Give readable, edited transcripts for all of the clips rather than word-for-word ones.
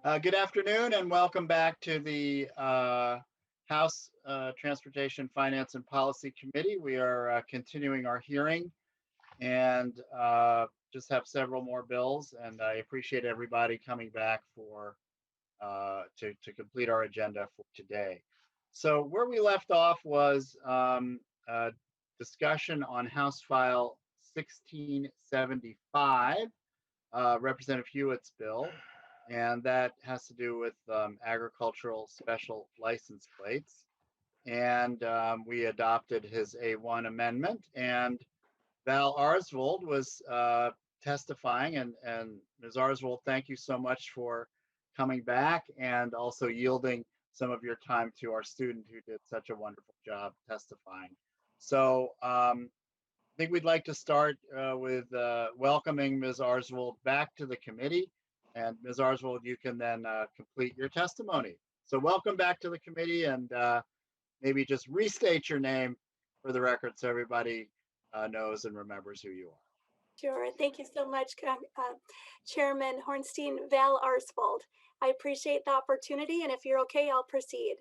Good afternoon and welcome back to the House Transportation, Finance and Policy Committee. We are continuing our hearing and just have several more bills, and I appreciate everybody coming back for to complete our agenda for today. So where we left off was a discussion on House File 1675, Representative Huot's bill. And that has to do with agricultural special license plates. And we adopted his A1 amendment, and Val Arsvold was testifying. And Ms. Arsvold, thank you so much for coming back and also yielding some of your time to our student who did such a wonderful job testifying. So I think we'd like to start with welcoming Ms. Arsvold back to the committee. And Ms. Arsvold, you can then complete your testimony. So welcome back to the committee, and maybe just restate your name for the record so everybody knows and remembers who you are. Sure. Thank you so much, Chairman Hornstein. Val Arsvold. I appreciate the opportunity, and if you're okay, I'll proceed.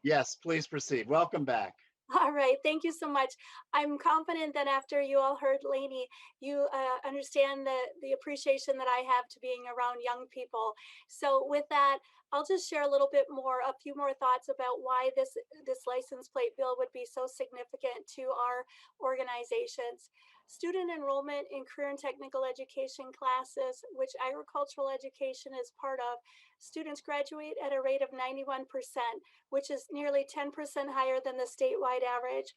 Yes, please proceed. Welcome back. All right, thank you so much. I'm confident that after you all heard Lainey, you understand the appreciation that I have to being around young people. So with that, I'll just share a few more thoughts about why this license plate bill would be so significant to our organizations. Student enrollment in career and technical education classes, which agricultural education is part of, students graduate at a rate of 91%, which is nearly 10% higher than the statewide average.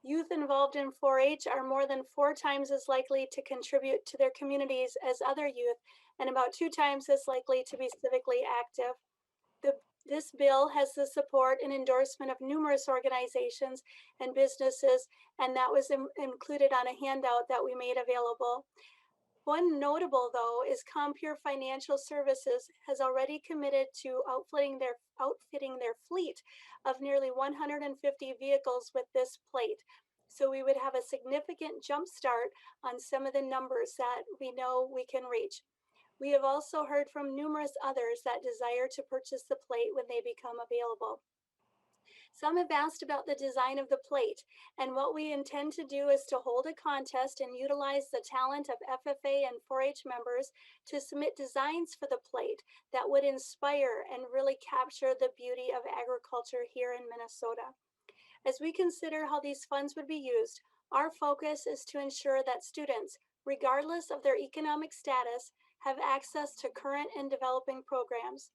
Youth involved in 4-H are more than 4 times as likely to contribute to their communities as other youth, and about 2 times as likely to be civically active. This bill has the support and endorsement of numerous organizations and businesses, and that was included on a handout that we made available. One notable, though, is Compure Financial Services has already committed to outfitting their fleet of nearly 150 vehicles with this plate. So we would have a significant jump start on some of the numbers that we know we can reach. We have also heard from numerous others that desire to purchase the plate when they become available. Some have asked about the design of the plate, and what we intend to do is to hold a contest and utilize the talent of FFA and 4-H members to submit designs for the plate that would inspire and really capture the beauty of agriculture here in Minnesota. As we consider how these funds would be used, our focus is to ensure that students, regardless of their economic status, have access to current and developing programs.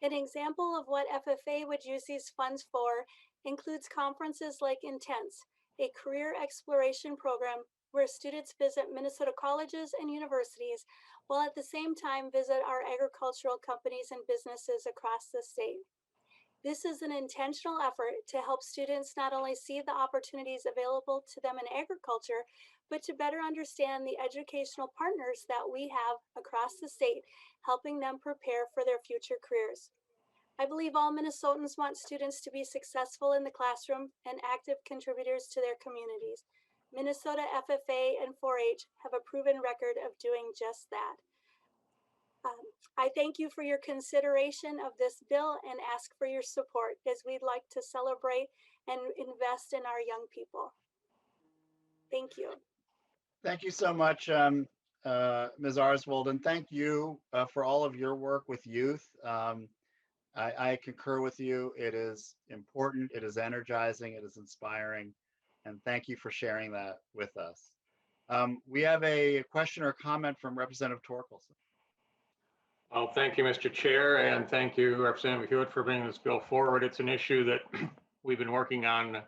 An example of what FFA would use these funds for includes conferences like Intense, a career exploration program where students visit Minnesota colleges and universities, while at the same time visit our agricultural companies and businesses across the state. This is an intentional effort to help students not only see the opportunities available to them in agriculture, but to better understand the educational partners that we have across the state, helping them prepare for their future careers. I believe all Minnesotans want students to be successful in the classroom and active contributors to their communities. Minnesota FFA and 4-H have a proven record of doing just that. I thank you for your consideration of this bill and ask for your support as we'd like to celebrate and invest in our young people. Thank you. Thank you so much, Ms. Arsvold, and thank you for all of your work with youth. I concur with you. It is important, it is energizing, it is inspiring, and thank you for sharing that with us. We have a question or comment from Representative Torkelson. Well, thank you, Mr. Chair, and thank you, Representative Huot, for bringing this bill forward. It's an issue that we've been working on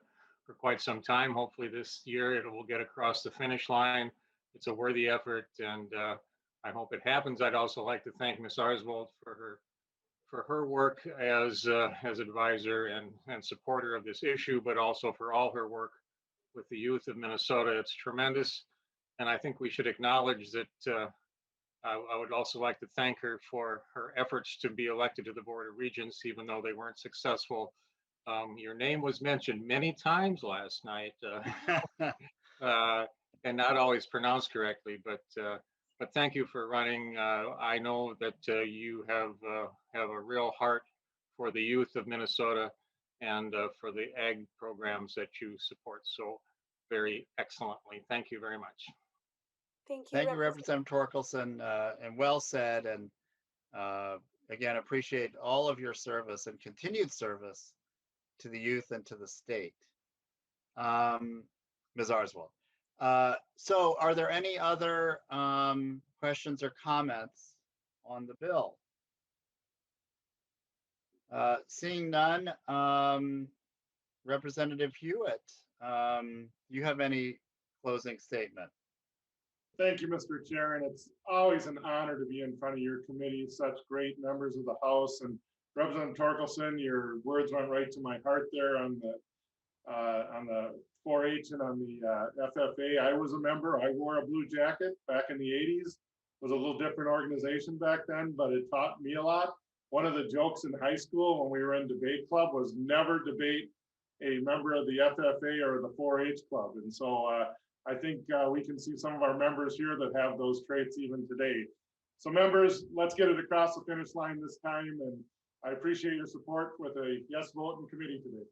for quite some time. Hopefully this year it will get across the finish line. It's a worthy effort, and I hope it happens. I'd also like to thank Ms. Arsvold for her work as advisor and supporter of this issue, but also for all her work with the youth of Minnesota. It's tremendous, and I think we should acknowledge that I would also like to thank her for her efforts to be elected to the Board of Regents, even though they weren't successful. Your name was mentioned many times last night, and not always pronounced correctly, but but thank you for running. I know that you have a real heart for the youth of Minnesota and for the ag programs that you support so very excellently. Thank you very much. Thank you, Thank you, Representative. Representative Torkelson, and well said. And again, appreciate all of your service and continued service to the youth and to the state. Ms. Arswell. So are there any other questions or comments on the bill? Seeing none, Representative Hewitt, you have any closing statement? Thank you, Mr. Chair, and it's always an honor to be in front of your committee, such great members of the House. And Representative Torkelson, your words went right to my heart there on the 4-H and on the FFA. I was a member. I wore a blue jacket back in the 80s. It was a little different organization back then, but it taught me a lot. One of the jokes in high school when we were in debate club was never debate a member of the FFA or the 4-H club. And so I think we can see some of our members here that have those traits even today. So members, let's get it across the finish line this time. And I appreciate your support with a yes vote in committee today.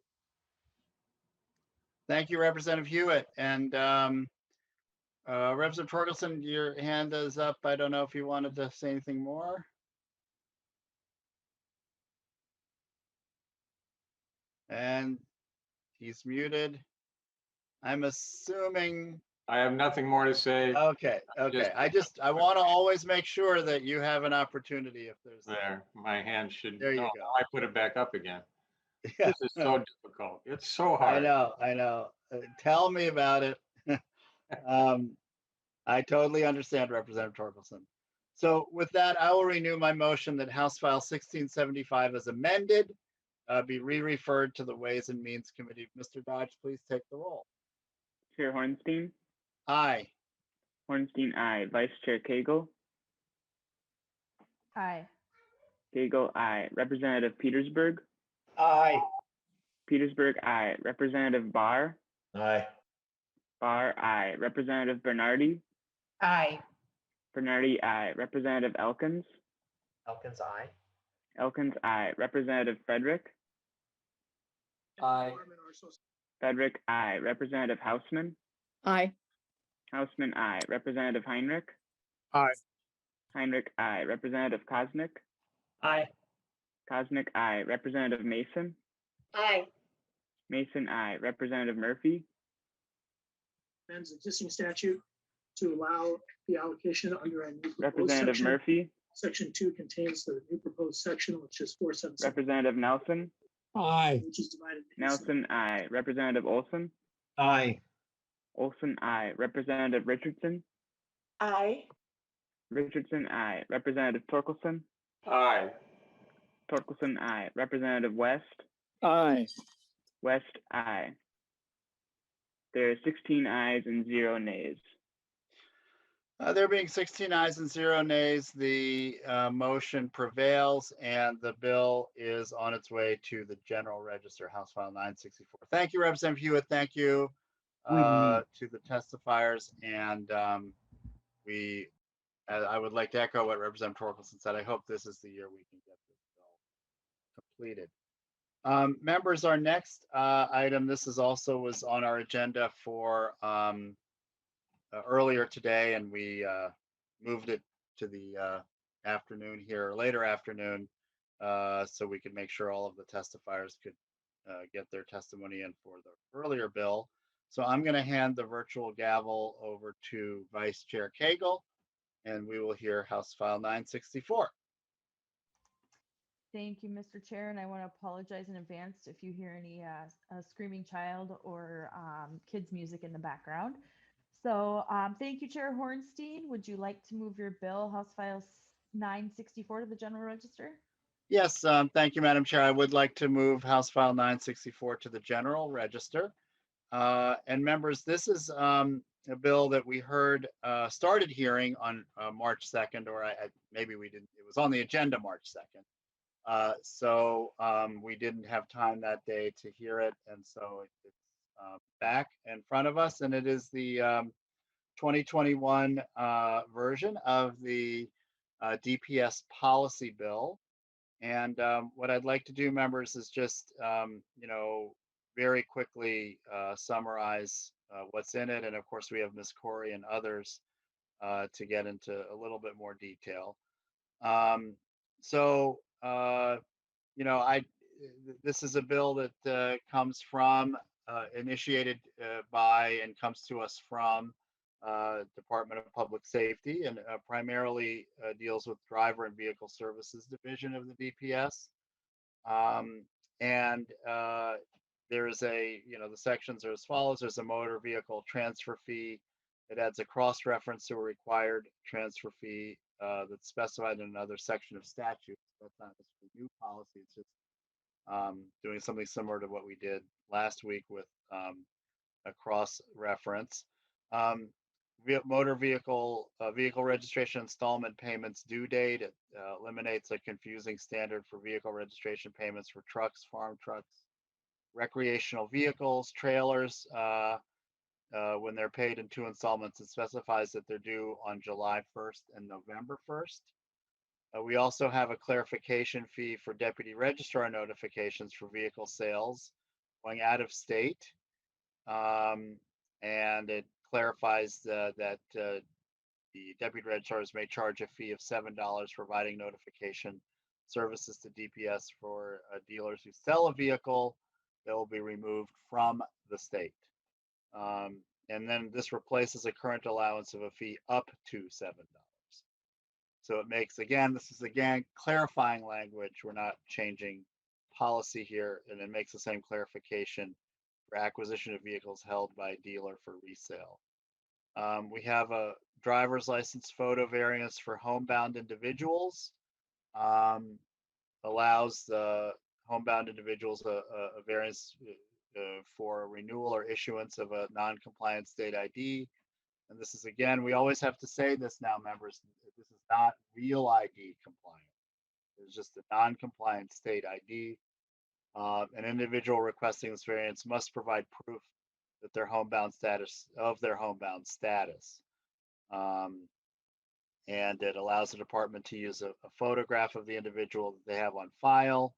Thank you, Representative Hewitt. And Representative Torkelson, your hand is up. I don't know if you wanted to say anything more. And he's muted. I'm assuming. I have nothing more to say. Okay. I want to always make sure that you have an opportunity if there's. There, my hand should. There you go. I put it back up again. Yeah. This is so difficult. It's so hard. I know. Tell me about it. I totally understand, Representative Torkelson. So with that, I will renew my motion that House File 1675 as amended be re-referred to the Ways and Means Committee. Mr. Dodge, please take the roll. Chair Hornstein. Aye. Hornstein, aye. Vice Chair Cagle. Aye. Cagle, aye. Representative Petersburg. Aye. Petersburg, aye. Representative Barr. Aye. Barr, aye. Representative Bernardi. Aye. Bernardi, aye. Representative Elkins. Elkins, aye. Elkins, aye. Representative Frederick. Aye. Frederick, aye. Representative Hausman. Aye. Hausman, aye. Representative Heinrich. Aye. Heinrich, aye. Representative Kosnick. Aye. Kosnick, aye. Representative Mason. Aye. Mason, aye. Representative Murphy. Amends existing statute to allow the allocation under a new proposed Representative section. Murphy. Section 2 contains the new proposed section, which is 477, Representative Nelson. Aye. which is divided. into Nelson, aye. Representative Olson. Aye. Olson, aye. Representative Richardson. Aye. Richardson, aye. Representative Torkelson. Aye. Torkelson, aye. Representative West. Aye. West, aye. There are 16 ayes and 0 nays. There being 16 ayes and 0 nays, the motion prevails and the bill is on its way to the General Register, House File 964. Thank you, Representative Hewitt. Thank you to the testifiers. And I would like to echo what Representative Torkelson said. I hope this is the year we can get this bill completed. Members, our next item, this is also was on our agenda for earlier today, and we moved it to the afternoon here, later afternoon, so we could make sure all of the testifiers could get their testimony in for the earlier bill. So I'm going to hand the virtual gavel over to Vice Chair Cagle, and we will hear House File 964. Thank you, Mr. Chair, and I want to apologize in advance if you hear any screaming child or kids music in the background. So thank you, Chair Hornstein. Would you like to move your bill, House File 964, to the General Register? Yes, thank you, Madam Chair. I would like to move House File 964 to the General Register. And members, this is a bill that we heard started hearing on March 2nd, or maybe we didn't, it was on the agenda March 2nd. So we didn't have time that day to hear it. And so it's back in front of us, and it is the 2021 version of the DPS policy bill. And what I'd like to do, members, is just, very quickly summarize what's in it. And of course, we have Ms. Corey and others to get into a little bit more detail. So, this is a bill that comes from, initiated by, and comes to us from Department of Public Safety, and primarily deals with Driver and Vehicle Services Division of the DPS. And there's the sections are as follows. There's a motor vehicle transfer fee. It adds a cross-reference to a required transfer fee that's specified in another section of statute. That's not a new policy. It's just doing something similar to what we did last week with a cross-reference. Motor vehicle registration installment payments due date. It eliminates a confusing standard for vehicle registration payments for trucks, farm trucks, recreational vehicles, trailers. When they're paid in 2 installments, it specifies that they're due on July 1st and November 1st. We also have a clarification fee for deputy registrar notifications for vehicle sales going out of state. And it clarifies that the deputy registrars may charge a fee of $7 providing notification services to DPS for dealers who sell a vehicle that will be removed from the state. And then this replaces a current allowance of a fee up to $7. So it makes, this is clarifying language. We're not changing policy here, and it makes the same clarification for acquisition of vehicles held by a dealer for resale. We have a driver's license photo variance for homebound individuals. Allows the homebound individuals a variance for renewal or issuance of a non-compliant state ID. And this is, we always have to say this now, members, this is not real ID compliant. It's just a non-compliant state ID. An individual requesting this variance must provide proof that their homebound status. And it allows the department to use a photograph of the individual that they have on file,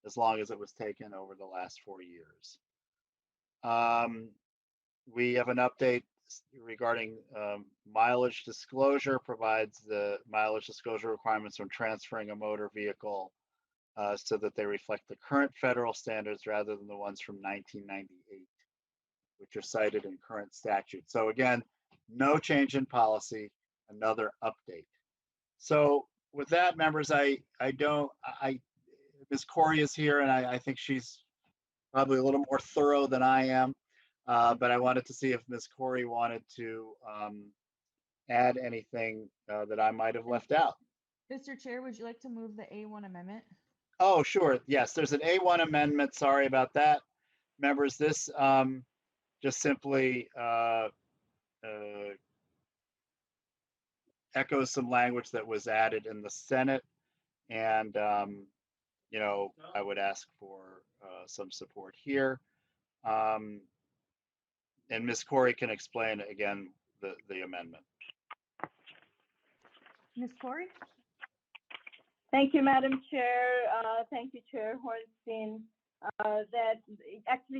as long as it was taken over the last 4 years. We have an update regarding mileage disclosure, provides the mileage disclosure requirements when transferring a motor vehicle so that they reflect the current federal standards rather than the ones from 1998, which are cited in current statute. So again, no change in policy, another update. So with that, members, Ms. Corey is here, and I think she's probably a little more thorough than I am. But I wanted to see if Ms. Corey wanted to add anything that I might have left out. Mr. Chair, would you like to move the A1 amendment? Oh, sure. Yes, there's an A1 amendment. Sorry about that. Members, this just simply echoes some language that was added in the Senate. And, I would ask for some support here. And Ms. Corey can explain again the amendment. Ms. Corey? Thank you, Madam Chair. Thank you, Chair Hornstein.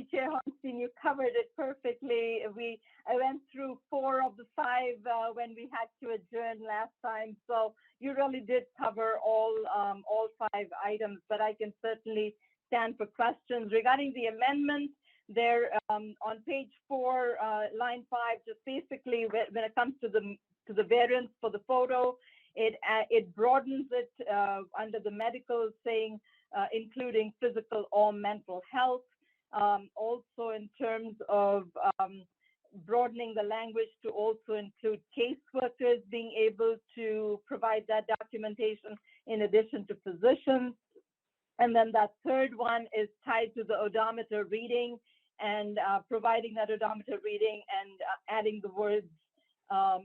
Chair Hornstein, you covered it perfectly. I went through 4 of the 5 when we had to adjourn last time. So you really did cover all 5 items, but I can certainly stand for questions regarding the amendment. There on page 4, line 5, just basically when it comes to the variance for the photo, it broadens it under the medical, saying including physical or mental health. Also in terms of broadening the language to also include caseworkers being able to provide that documentation in addition to physicians. And then that third one is tied to the odometer reading and providing that odometer reading and adding the words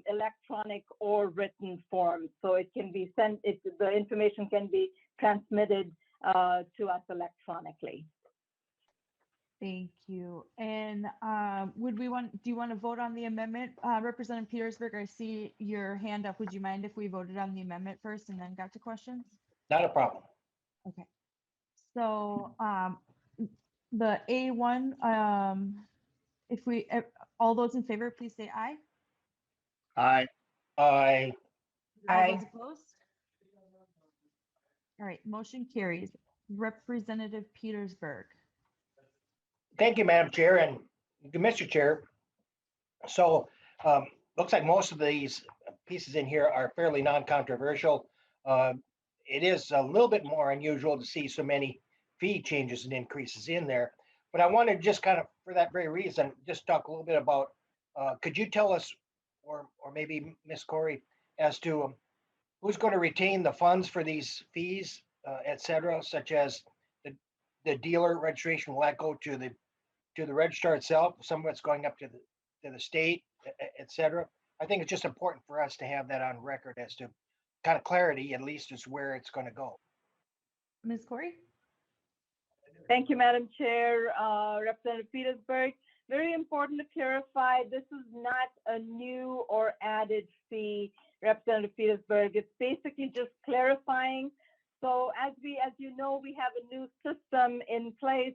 electronic or written form. So it can be sent, the information can be transmitted to us electronically. Thank you. And do you want to vote on the amendment? Representative Petersburg, I see your hand up. Would you mind if we voted on the amendment first and then got to questions? Not a problem. Okay. So the A1, all those in favor, please say aye. Aye. Aye. All those opposed? All right, motion carries. Representative Petersburg. Thank you, Madam Chair and Mr. Chair. So looks like most of these pieces in here are fairly non-controversial. It is a little bit more unusual to see so many fee changes and increases in there. But I want to just kind of, for that very reason, just talk a little bit about, could you tell us, or maybe Ms. Corey, as to who's going to retain the funds for these fees, et cetera, such as the dealer registration, will that go to the registrar itself? Some of it's going up to the state, et cetera. I think it's just important for us to have that on record as to kind of clarity, at least, as where it's going to go. Ms. Corey? Thank you, Madam Chair. Representative Petersburg, very important to clarify, this is not a new or added fee, Representative Petersburg. It's basically just clarifying. So as you know, we have a new system in place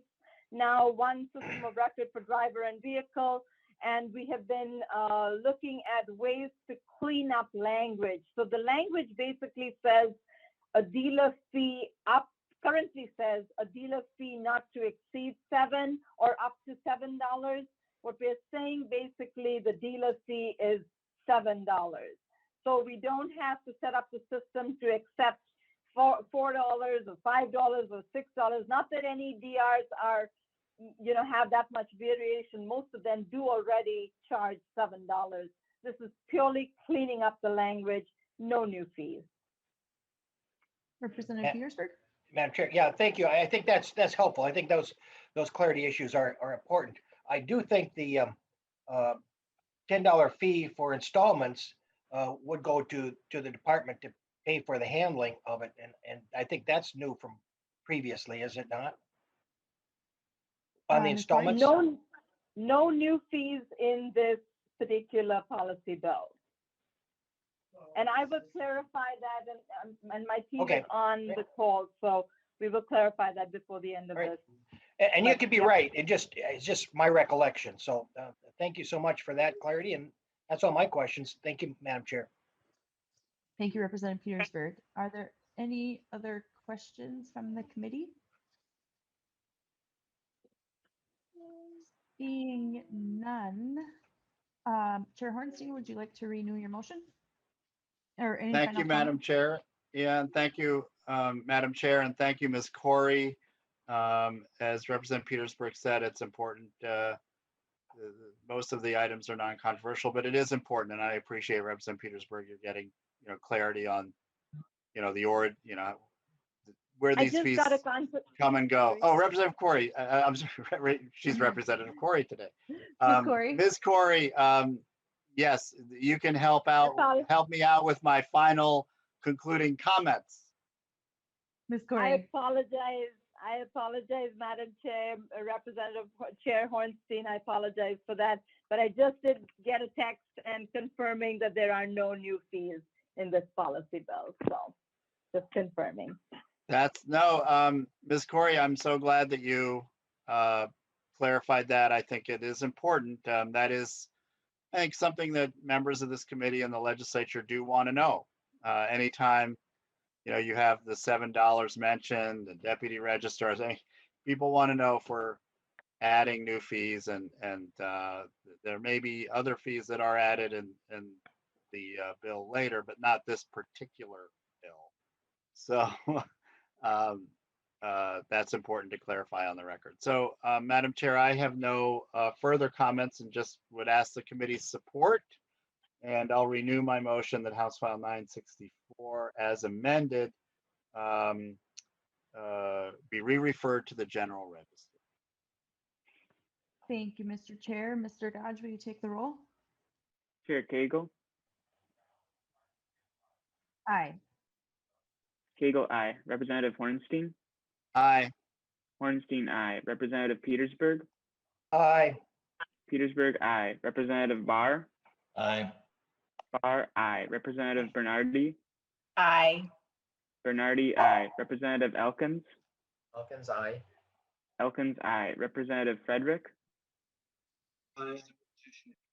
now, one system of record for driver and vehicle, and we have been looking at ways to clean up language. So the language basically says a dealer fee currently says a dealer fee not to exceed $7 or up to $7. What we're saying basically the dealer fee is $7. So we don't have to set up the system to accept $4 or $5 or $6. Not that any DRs are, have that much variation. Most of them do already charge $7. This is purely cleaning up the language, no new fees. Representative Petersburg? Madam Chair, yeah, thank you. I think that's helpful. I think those clarity issues are important. I do think the $10 fee for installments would go to the department to pay for the handling of it, and I think that's new from previously, is it not? On the installments? No new fees in this particular policy bill. And I will clarify that, and my team is on the call, so we will clarify that before the end of this. And you could be right. It's just my recollection. So thank you so much for that clarity. And that's all my questions. Thank you, Madam Chair. Thank you, Representative Petersburg. Are there any other questions from the committee? Seeing none, Chair Hornstein, would you like to renew your motion? Or any Thank you, Madam Chair. Yeah, and thank you, Madam Chair, and thank you, Ms. Corey. As Representative Petersburg said, it's important. Most of the items are non-controversial, but it is important, and I appreciate Representative Petersburg. You're getting, clarity on, where these fees come and go. Oh, Representative Corey, I'm sorry, she's Representative Corey today. Ms. Corey, yes, you can help me out with my final concluding comments. Ms. Corey. I apologize, Madam Chair, Representative Chair Hornstein. I apologize for that, but I just did get a text and confirming that there are no new fees in this policy bill. So just confirming. Ms. Corey, I'm so glad that you clarified that. I think it is important. That is, I think, something that members of this committee and the legislature do want to know. Anytime, you have the $7 mentioned, the deputy registrars, people want to know if we're adding new fees, and there may be other fees that are added in the bill later, but not this particular bill. So that's important to clarify on the record. So, Madam Chair, I have no further comments and just would ask the committee's support. And I'll renew my motion that House File 964 as amended be re-referred to the General Register. Thank you, Mr. Chair. Mr. Dodge, will you take the roll? Chair Cagle? Aye. Cagle, aye. Representative Hornstein? Aye. Hornstein, aye. Representative Petersburg, Aye. Petersburg, aye. Representative Barr, Aye. Barr, aye. Representative Bernardi, Aye. Bernardi, aye. Representative Elkins, Elkins, aye. Elkins, aye. Representative Frederick, Aye.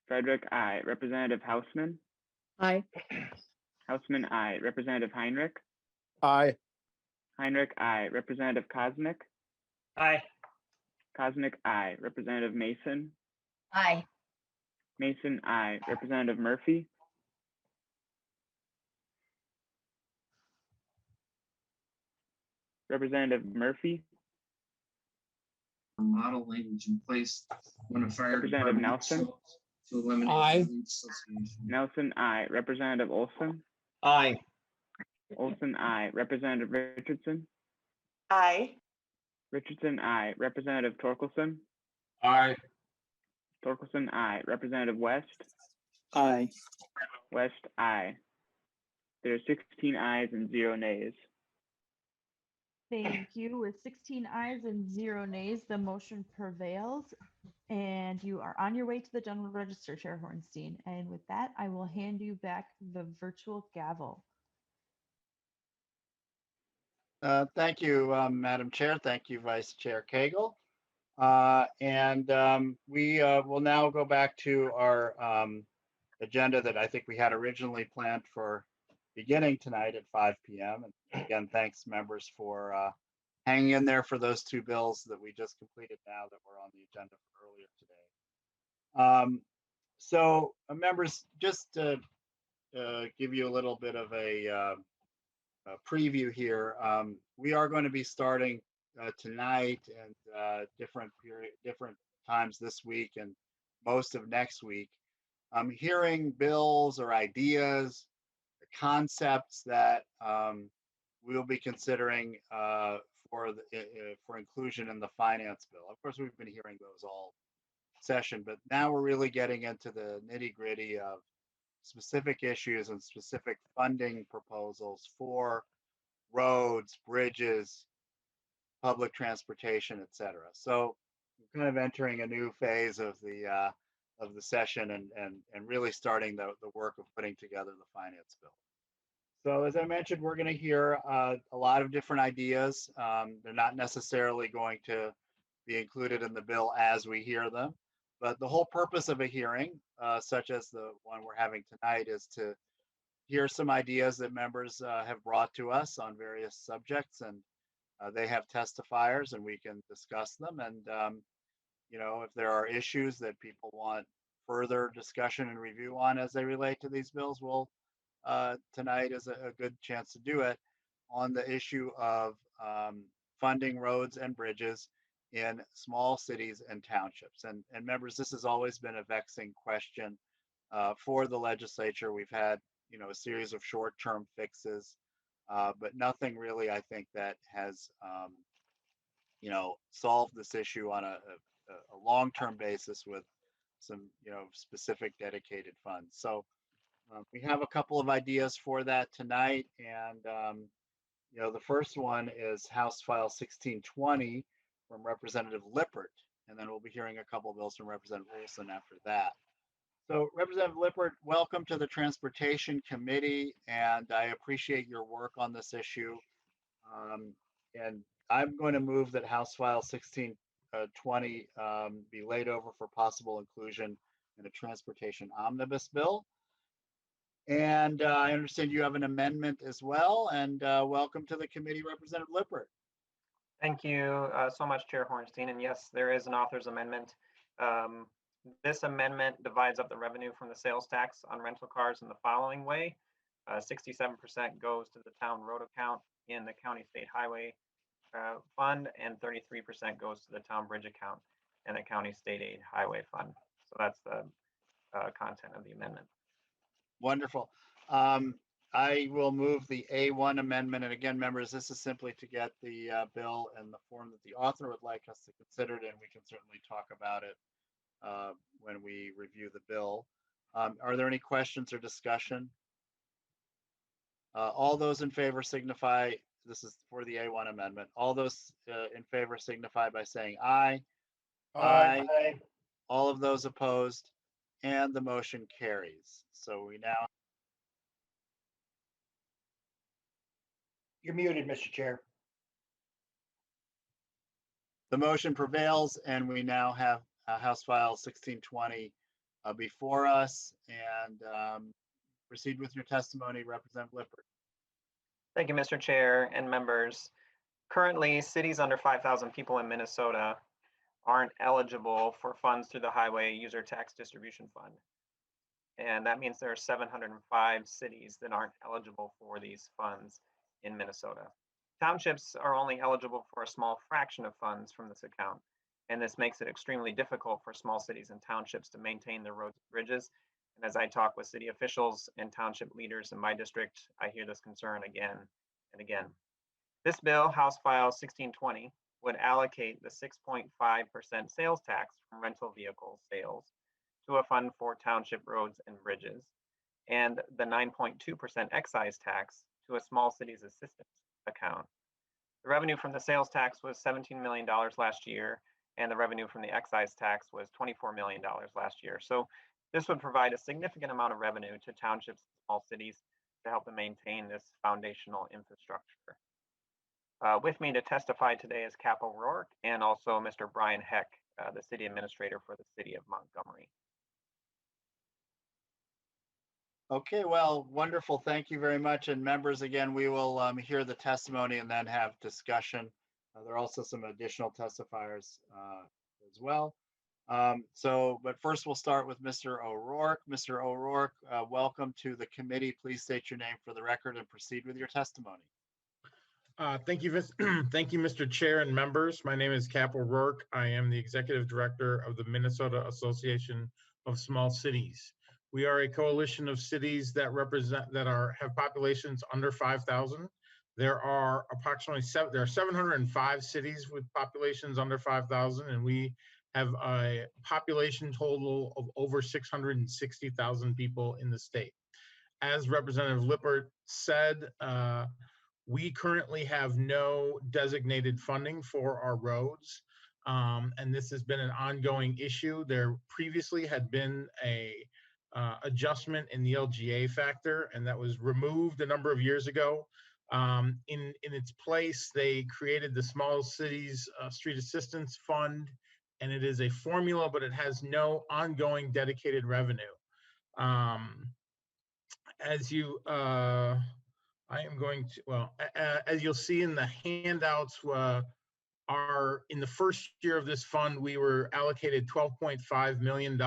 Frederick, aye. Representative Hausman, Aye. Hausman, aye. Representative Heinrich, Aye. Heinrich, aye. Representative Kosnick, Aye. Kosnick, aye. Representative Mason, Aye. Mason, aye. Representative Murphy, Representative Murphy, model language in place when a fire Representative department Nelson? to eliminate Aye. the lead association. Nelson, aye. Representative Olson, Aye. Olson, aye. Representative Richardson, Aye. Richardson, aye. Representative Torkelson, Aye. Torkelson, aye. Representative West, Aye. West, aye. There are 16 ayes and 0 nays. Thank you. With 16 ayes and 0 nays, the motion prevails. And you are on your way to the general register, Chair Hornstein. And with that, I will hand you back the virtual gavel. Thank you, Madam Chair. Thank you, Vice Chair Cagle. We will now go back to our agenda that I think we had originally planned for beginning tonight at 5 p.m. And again, thanks members for hanging in there for those two bills that we just completed now that were on the agenda for earlier today. Members, just to give you a little bit of a preview here, we are going to be starting tonight and different times this week and most of next week, hearing bills or ideas, concepts that we'll be considering for inclusion in the finance bill. Of course, we've been hearing those all session, but now we're really getting into the nitty-gritty of specific issues and specific funding proposals for roads, bridges, public transportation, et cetera. So we're kind of entering a new phase of the session and really starting the work of putting together the finance bill. So as I mentioned, we're going to hear a lot of different ideas. They're not necessarily going to be included in the bill as we hear them, but the whole purpose of a hearing, such as the one we're having tonight, is to hear some ideas that members have brought to us on various subjects, and they have testifiers and we can discuss them. And, if there are issues that people want further discussion and review on as they relate to these bills, we'll tonight is a good chance to do it on the issue of funding roads and bridges in small cities and townships. And members, this has always been a vexing question for the legislature. We've had, a series of short-term fixes, but nothing really, I think, that has, solved this issue on a long-term basis with some, specific dedicated funds. So we have a couple of ideas for that tonight. And, the first one is House File 1620 from Representative Lippert. And then we'll be hearing a couple of bills from Representative Olson after that. So Representative Lippert, welcome to the Transportation Committee, and I appreciate your work on this issue. And I'm going to move that House File 1620 be laid over for possible inclusion in a transportation omnibus bill. And I understand you have an amendment as well, and welcome to the committee, Representative Lippert. Thank you so much, Chair Hornstein. And yes, there is an author's amendment. This amendment divides up the revenue from the sales tax on rental cars in the following way. 67% goes to the town road account in the county state highway fund, and 33% goes to the town bridge account and the county state aid highway fund. So that's the content of the amendment. Wonderful. I will move the A1 amendment. And again, members, this is simply to get the bill in the form that the author would like us to consider it, and we can certainly talk about it when we review the bill. Are there any questions or discussion? All those in favor signify this is for the A1 amendment. All those in favor signify by saying aye. Aye. All of those opposed, and the motion carries. So we now, You're muted, Mr. Chair. the motion prevails, and we now have House File 1620 before us. And proceed with your testimony, Representative Lippert. Thank you, Mr. Chair and members. Currently, cities under 5,000 people in Minnesota aren't eligible for funds through the Highway User Tax Distribution Fund. And that means there are 705 cities that aren't eligible for these funds in Minnesota. Townships are only eligible for a small fraction of funds from this account. And this makes it extremely difficult for small cities and townships to maintain their roads and bridges. And as I talk with city officials and township leaders in my district, I hear this concern again and again. This bill, House File 1620, would allocate the 6.5% sales tax from rental vehicle sales to a fund for township roads and bridges, and the 9.2% excise tax to a small cities assistance account. The revenue from the sales tax was $17 million last year, and the revenue from the excise tax was $24 million last year. So this would provide a significant amount of revenue to townships and small cities to help them maintain this foundational infrastructure. With me to testify today is Cap O'Rourke and also Mr. Brian Heck, the city administrator for the city of Montgomery. Okay, well, wonderful. Thank you very much. And members, again, we will hear the testimony and then have discussion. There are also some additional testifiers as well. But first we'll start with Mr. O'Rourke. Mr. O'Rourke, welcome to the committee. Please state your name for the record and proceed with your testimony. Thank you, Mr. Chair and members. My name is Cap O'Rourke. I am the Executive Director of the Minnesota Association of Small Cities. We are a coalition of cities that have populations under 5,000. There are approximately 705 cities with populations under 5,000, and we have a population total of over 660,000 people in the state. As Representative Lippert said, we currently have no designated funding for our roads, and this has been an ongoing issue. There previously had been a adjustment in the LGA factor, and that was removed a number of years ago. In its place, they created the Small Cities Street Assistance Fund, and it is a formula, but it has no ongoing dedicated revenue. As you'll see in the handouts, in the first year of this fund, we were allocated $12.5 million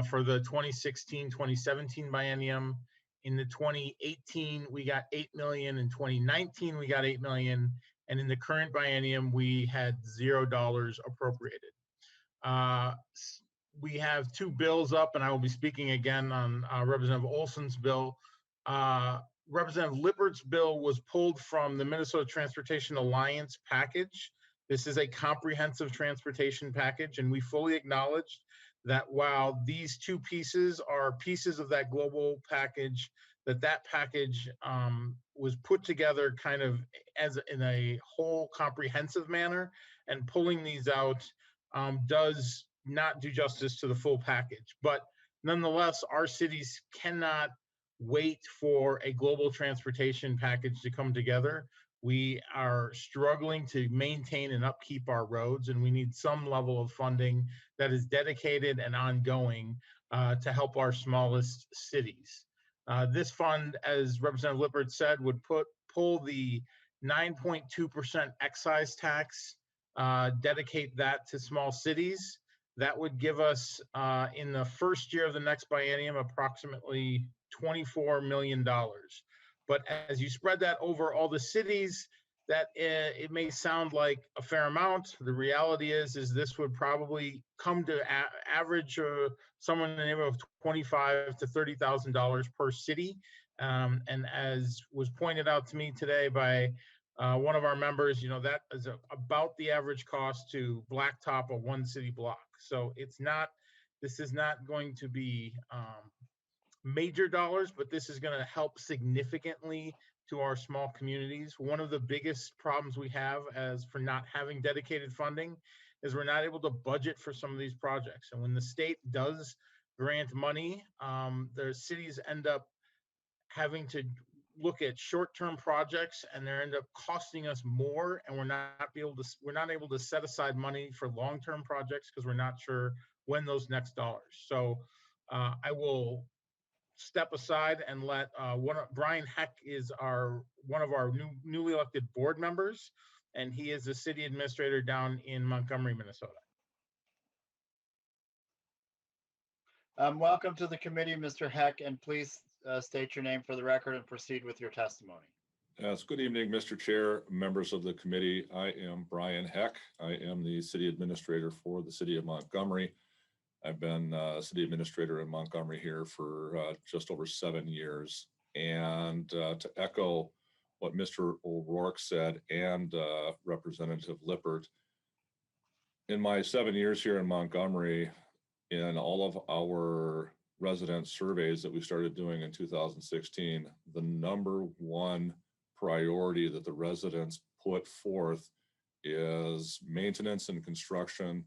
for the 2016-2017 biennium. In the 2018, we got $8 million. In 2019, we got $8 million. And in the current biennium, we had $0 appropriated. We have two bills up, and I will be speaking again on Representative Olson's bill. Representative Lippert's bill was pulled from the Minnesota Transportation Alliance package. This is a comprehensive transportation package, and we fully acknowledge that while these two pieces are pieces of that global package, that package was put together kind of in a whole comprehensive manner, and pulling these out does not do justice to the full package. But nonetheless, our cities cannot wait for a global transportation package to come together. We are struggling to maintain and upkeep our roads, and we need some level of funding that is dedicated and ongoing to help our smallest cities. This fund, as Representative Lippert said, would pull the 9.2% excise tax, dedicate that to small cities. That would give us, in the first year of the next biennium, approximately $24 million. But as you spread that over all the cities, that it may sound like a fair amount. The reality is this would probably come to average somewhere in the neighborhood of $25,000 to $30,000 per city. And as was pointed out to me today by one of our members, that is about the average cost to blacktop a one city block. So this is not going to be major dollars, but this is going to help significantly to our small communities. One of the biggest problems we have as for not having dedicated funding is we're not able to budget for some of these projects. And when the state does grant money, the cities end up having to look at short-term projects, and they end up costing us more, and we're not able to set aside money for long-term projects because we're not sure when those next dollars. So I will step aside and let Brian Heck is one of our newly elected board members, and he is the city administrator down in Montgomery, Minnesota. Welcome to the committee, Mr. Heck, and please state your name for the record and proceed with your testimony. Yes, good evening, Mr. Chair, members of the committee. I am Brian Heck. I am the city administrator for the city of Montgomery. I've been city administrator in Montgomery here for just over 7 years. And to echo what Mr. O'Rourke said and Representative Lippert, in my 7 years here in Montgomery, in all of our resident surveys that we started doing in 2016, the number one priority that the residents put forth is maintenance and construction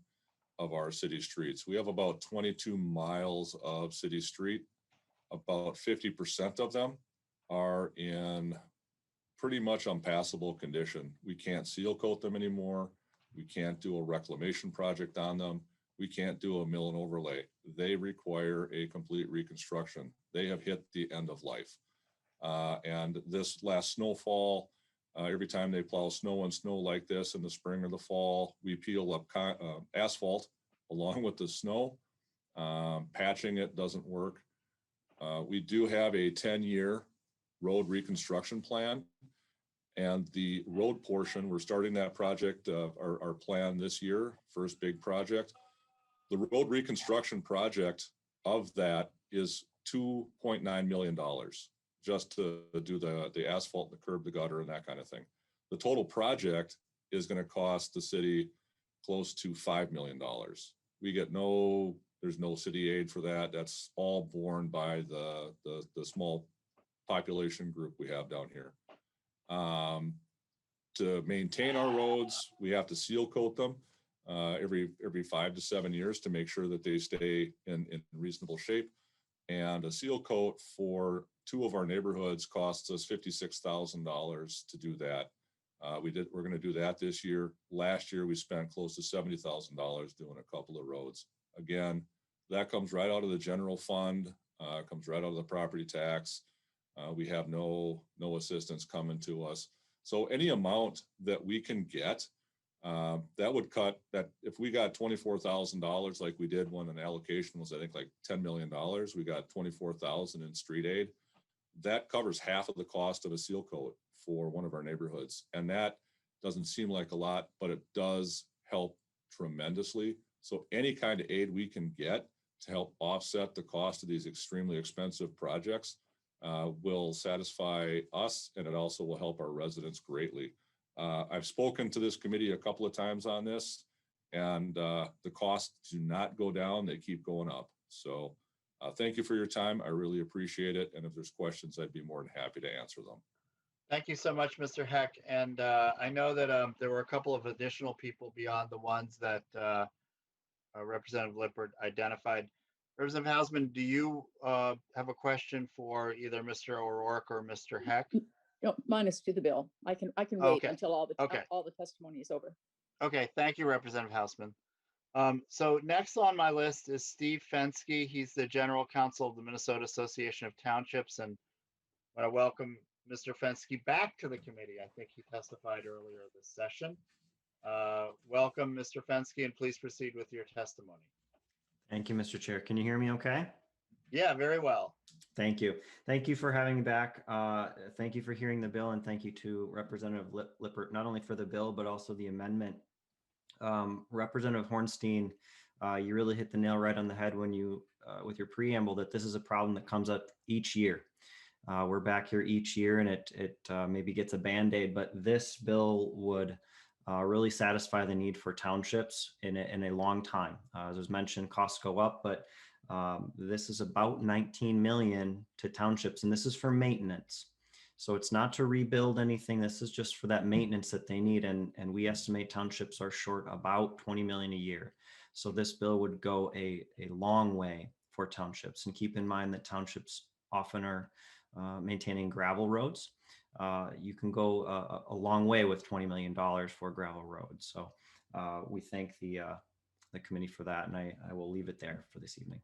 of our city streets. We have about 22 miles of city street. About 50% of them are in pretty much unpassable condition. We can't seal coat them anymore. We can't do a reclamation project on them. We can't do a mill and overlay. They require a complete reconstruction. They have hit the end of life. And this last snowfall, every time they plow snow and snow like this in the spring or the fall, we peel up asphalt along with the snow. Patching it doesn't work. We do have a 10-year road reconstruction plan. And the road portion, we're starting that project, our plan this year, first big project. The road reconstruction project of that is $2.9 million just to do the asphalt, the curb, the gutter, and that kind of thing. The total project is going to cost the city close to $5 million. We get there's no city aid for that. That's all borne by the small population group we have down here. To maintain our roads, we have to seal coat them every 5 to 7 years to make sure that they stay in reasonable shape. And a seal coat for 2 of our neighborhoods costs us $56,000 to do that. We're going to do that this year. Last year, we spent close to $70,000 doing a couple of roads. Again, that comes right out of the general fund, comes right out of the property tax. We have no assistance coming to us. So any amount that we can get, that would cut that. If we got $24,000 like we did when an allocation was, I think, like $10 million, we got $24,000 in street aid. That covers half of the cost of a seal coat for one of our neighborhoods. And that doesn't seem like a lot, but it does help tremendously. So any kind of aid we can get to help offset the cost of these extremely expensive projects will satisfy us, and it also will help our residents greatly. I've spoken to this committee a couple of times on this, and the costs do not go down, they keep going up. So thank you for your time. I really appreciate it. And if there's questions, I'd be more than happy to answer them. Thank you so much, Mr. Heck. And I know that there were a couple of additional people beyond the ones that Representative Lippert identified. Representative Hausman, do you have a question for either Mr. O'Rourke or Mr. Heck? No, mine is to the bill. I can wait Okay. until all Okay. the testimony is over. Okay, thank you, Representative Hausman. So next on my list is Steve Fensky. He's the General Counsel of the Minnesota Association of Townships, and I welcome Mr. Fensky back to the committee. I think he testified earlier this session. Welcome, Mr. Fensky, and please proceed with your testimony. Thank you, Mr. Chair. Can you hear me okay? Yeah, very well. Thank you. Thank you for having me back. Thank you for hearing the bill, and thank you to Representative Lippert, not only for the bill, but also the amendment. Representative Hornstein, you really hit the nail right on the head when you, with your preamble, that this is a problem that comes up each year. We're back here each year, and it maybe gets a Band-Aid, but this bill would really satisfy the need for townships in a long time. As was mentioned, costs go up, but this is about 19 million to townships, and this is for maintenance. So it's not to rebuild anything. This is just for that maintenance that they need. And we estimate townships are short about 20 million a year. So this bill would go a long way for townships. And keep in mind that townships often are maintaining gravel roads. You can go a long way with $20 million for gravel roads. So we thank the committee for that, and I will leave it there for this evening.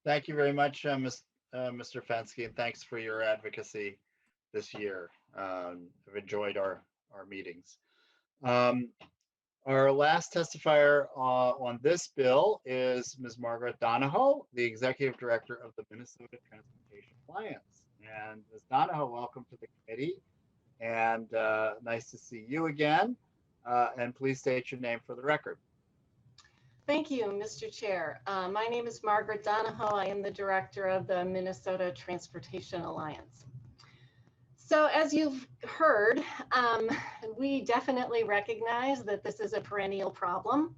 Thank you very much, Mr. Fensky, and thanks for your advocacy this year. I've enjoyed our meetings. Our last testifier on this bill is Ms. Margaret Donahoe, the Executive Director of the Minnesota Transportation Alliance. And Ms. Donahoe, welcome to the committee, and nice to see you again. And please state your name for the record. Thank you, Mr. Chair. My name is Margaret Donahoe. I am the Director of the Minnesota Transportation Alliance. So as you've heard, we definitely recognize that this is a perennial problem,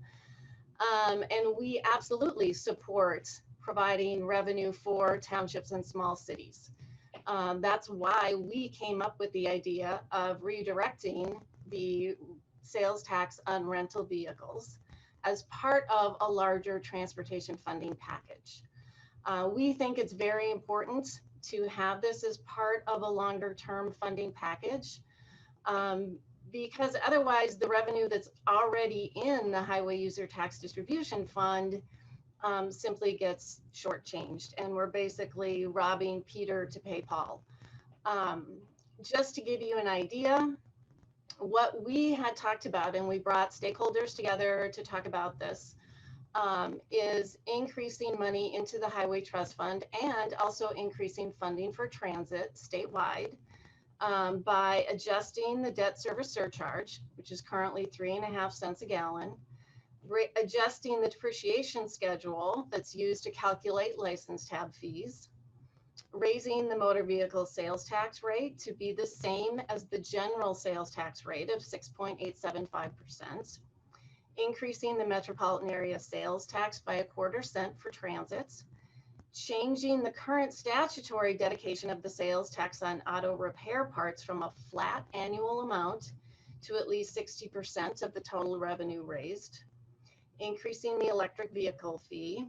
and we absolutely support providing revenue for townships and small cities. That's why we came up with the idea of redirecting the sales tax on rental vehicles as part of a larger transportation funding package. We think it's very important to have this as part of a longer term funding package because otherwise the revenue that's already in the Highway User Tax Distribution Fund simply gets shortchanged, and we're basically robbing Peter to pay Paul. Just to give you an idea, what we had talked about, and we brought stakeholders together to talk about this, is increasing money into the Highway Trust Fund and also increasing funding for transit statewide by adjusting the debt service surcharge, which is currently 3.5 cents a gallon, adjusting the depreciation schedule that's used to calculate license tab fees, raising the motor vehicle sales tax rate to be the same as the general sales tax rate of 6.875%, increasing the metropolitan area sales tax by 1/4 cent for transits, changing the current statutory dedication of the sales tax on auto repair parts from a flat annual amount to at least 60% of the total revenue raised, increasing the electric vehicle fee,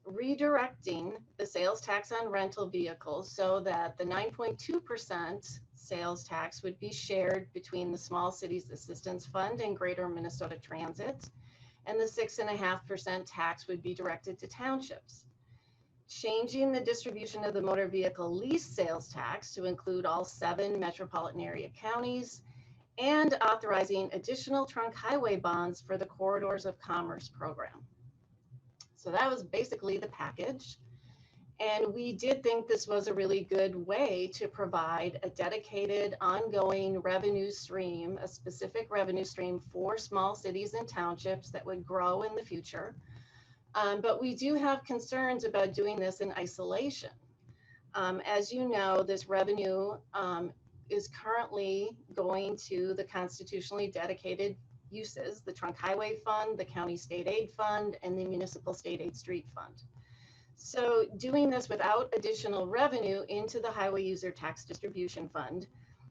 redirecting the sales tax on rental vehicles so that the 9.2% sales tax would be shared between the Small Cities Assistance Fund and Greater Minnesota Transit, and the 6.5% tax would be directed to townships. Changing the distribution of the motor vehicle lease sales tax to include all 7 metropolitan area counties, and authorizing additional trunk highway bonds for the Corridors of Commerce program. So that was basically the package. And we did think this was a really good way to provide a dedicated ongoing revenue stream, a specific revenue stream for small cities and townships that would grow in the future. But we do have concerns about doing this in isolation. As you know, this revenue is currently going to the constitutionally dedicated uses, the Trunk Highway Fund, the County State Aid Fund, and the Municipal State Aid Street Fund. So doing this without additional revenue into the Highway User Tax Distribution Fund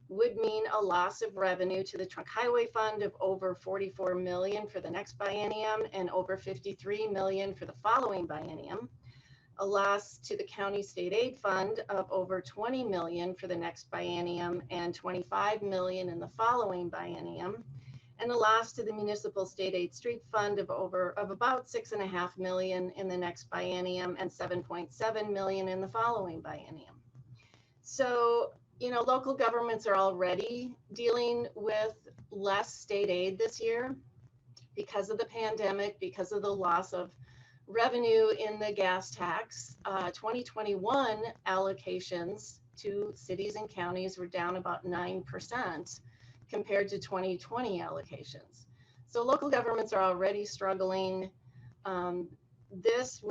would mean a loss of revenue to the Trunk Highway Fund of over 44 million for the next biennium and over 53 million for the following biennium, a loss to the County State Aid Fund of over 20 million for the next biennium and 25 million in the following biennium, and a loss to the Municipal State Aid Street Fund of about 6.5 million in the next biennium and 7.7 million in the following biennium. So, you know, local governments are already dealing with less state aid this year because of the pandemic, because of the loss of revenue in the gas tax. 2021 allocations to cities and counties were down about 9% compared to 2020 allocations. So local governments are already struggling. This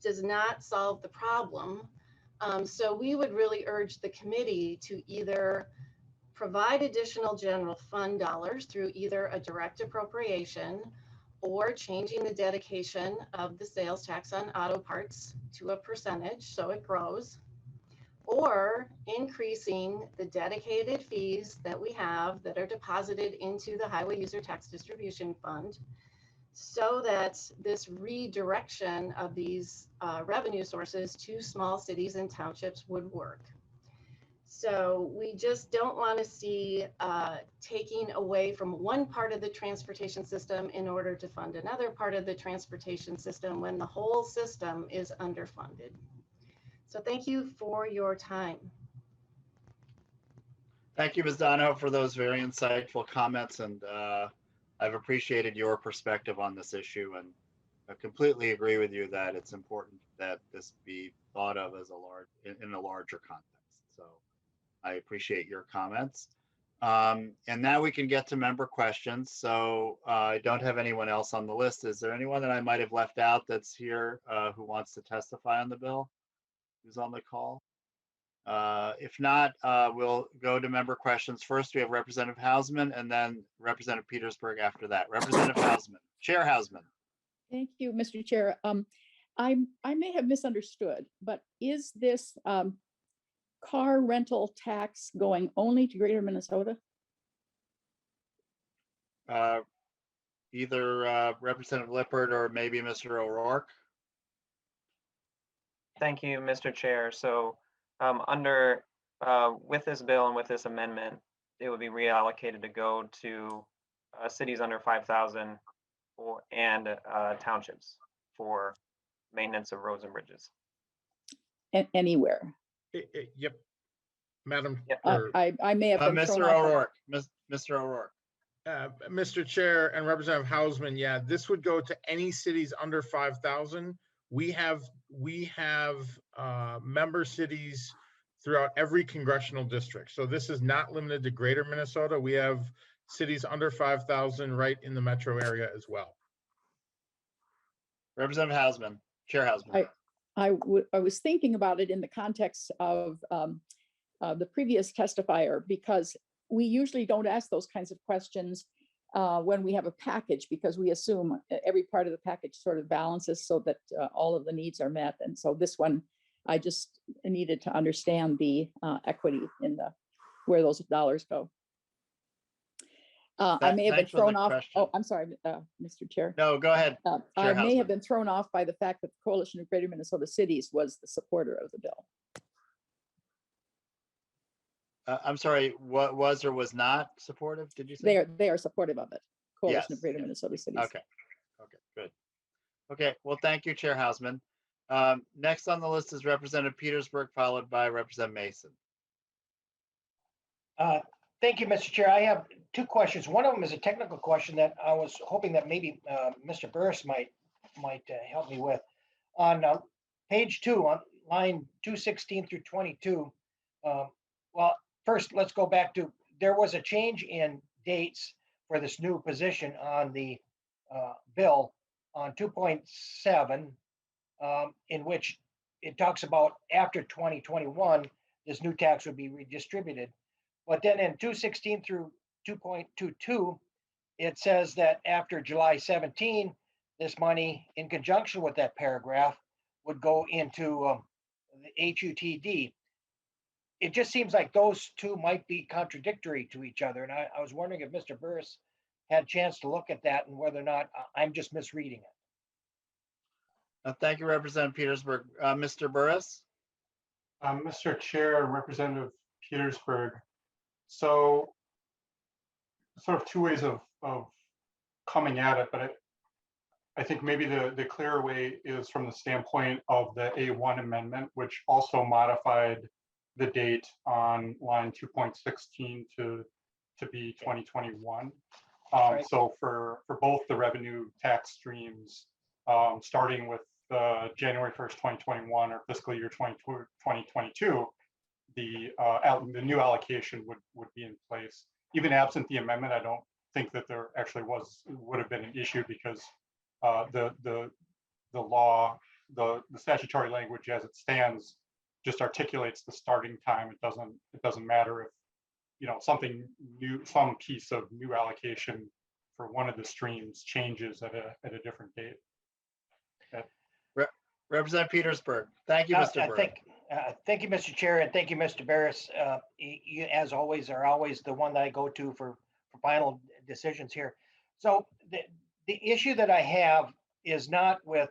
does not solve the problem. So we would really urge the committee to either provide additional general fund dollars through either a direct appropriation or changing the dedication of the sales tax on auto parts to a percentage so it grows, or increasing the dedicated fees that we have that are deposited into the Highway User Tax Distribution Fund, so that this redirection of these revenue sources to small cities and townships would work. So we just don't want to see taking away from one part of the transportation system in order to fund another part of the transportation system when the whole system is underfunded. So thank you for your time. Thank you, Ms. Donahoe, for those very insightful comments, and I've appreciated your perspective on this issue, and I completely agree with you that it's important that this be thought of as in a larger context. So I appreciate your comments. And now we can get to member questions. So I don't have anyone else on the list. Is there anyone that I might have left out that's here who wants to testify on the bill? Who's on the call? If not, we'll go to member questions. First, we have Representative Hausman and then Representative Petersburg after that. Representative Hausman, Chair Hausman. Thank you, Mr. Chair. I may have misunderstood, but is this car rental tax going only to Greater Minnesota? Either Representative Lippert or maybe Mr. O'Rourke. Thank you, Mr. Chair. So with this bill and with this amendment, it would be reallocated to go to cities under 5,000 and townships for maintenance of roads and bridges. Anywhere. Yep, Madam. I may have been Mr. O'Rourke. Mr. O'Rourke. Mr. Chair and Representative Hausman, yeah, this would go to any cities under 5,000. We have member cities throughout every congressional district. So this is not limited to Greater Minnesota. We have cities under 5,000 right in the metro area as well. Representative Hausman, Chair Hausman. I was thinking about it in the context of the previous testifier, because we usually don't ask those kinds of questions when we have a package, because we assume every part of the package sort of balances so that all of the needs are met. And so this one, I just needed to understand the equity in where those dollars go. I may have been thrown off. Oh, I'm sorry, Mr. Chair. No, go ahead. I may have been thrown off by the fact that the Coalition of Greater Minnesota Cities was the supporter of the bill. I'm sorry, what was or was not supportive? Did you say? They are supportive of it. Coalition of Greater Minnesota Cities. Okay. Okay, good. Okay, well, thank you, Chair Hausman. Next on the list is Representative Petersburg, followed by Representative Mason. Thank you, Mr. Chair. I have two questions. One of them is a technical question that I was hoping that maybe Mr. Burris might help me with. On page 2, on line 216 through 22, well, first, let's go back to, there was a change in dates for this new position on the bill on 2.7, in which it talks about after 2021, this new tax would be redistributed. But then in 216 through 2.22, it says that after July 17, this money, in conjunction with that paragraph, would go into the HUTD. It just seems like those two might be contradictory to each other. And I was wondering if Mr. Burris had a chance to look at that and whether or not I'm just misreading it. Thank you, Representative Petersburg. Mr. Burris? Mr. Chair, Representative Petersburg. So sort of two ways of coming at it, but I think maybe the clearer way is from the standpoint of the A1 amendment, which also modified the date on line 2.16 to be 2021. So for both the revenue tax streams, starting with January 1st, 2021 or fiscal year 2022, the new allocation would be in place. Even absent the amendment, I don't think that there actually would have been an issue, because the law, the statutory language as it stands just articulates the starting time. It doesn't matter if something new, some piece of new allocation for one of the streams changes at a different date. Representative Petersburg. Thank you, Mr. Burke. Thank you, Mr. Chair, and thank you, Mr. Barris. You, as always, are always the one that I go to for final decisions here. So the issue that I have is not with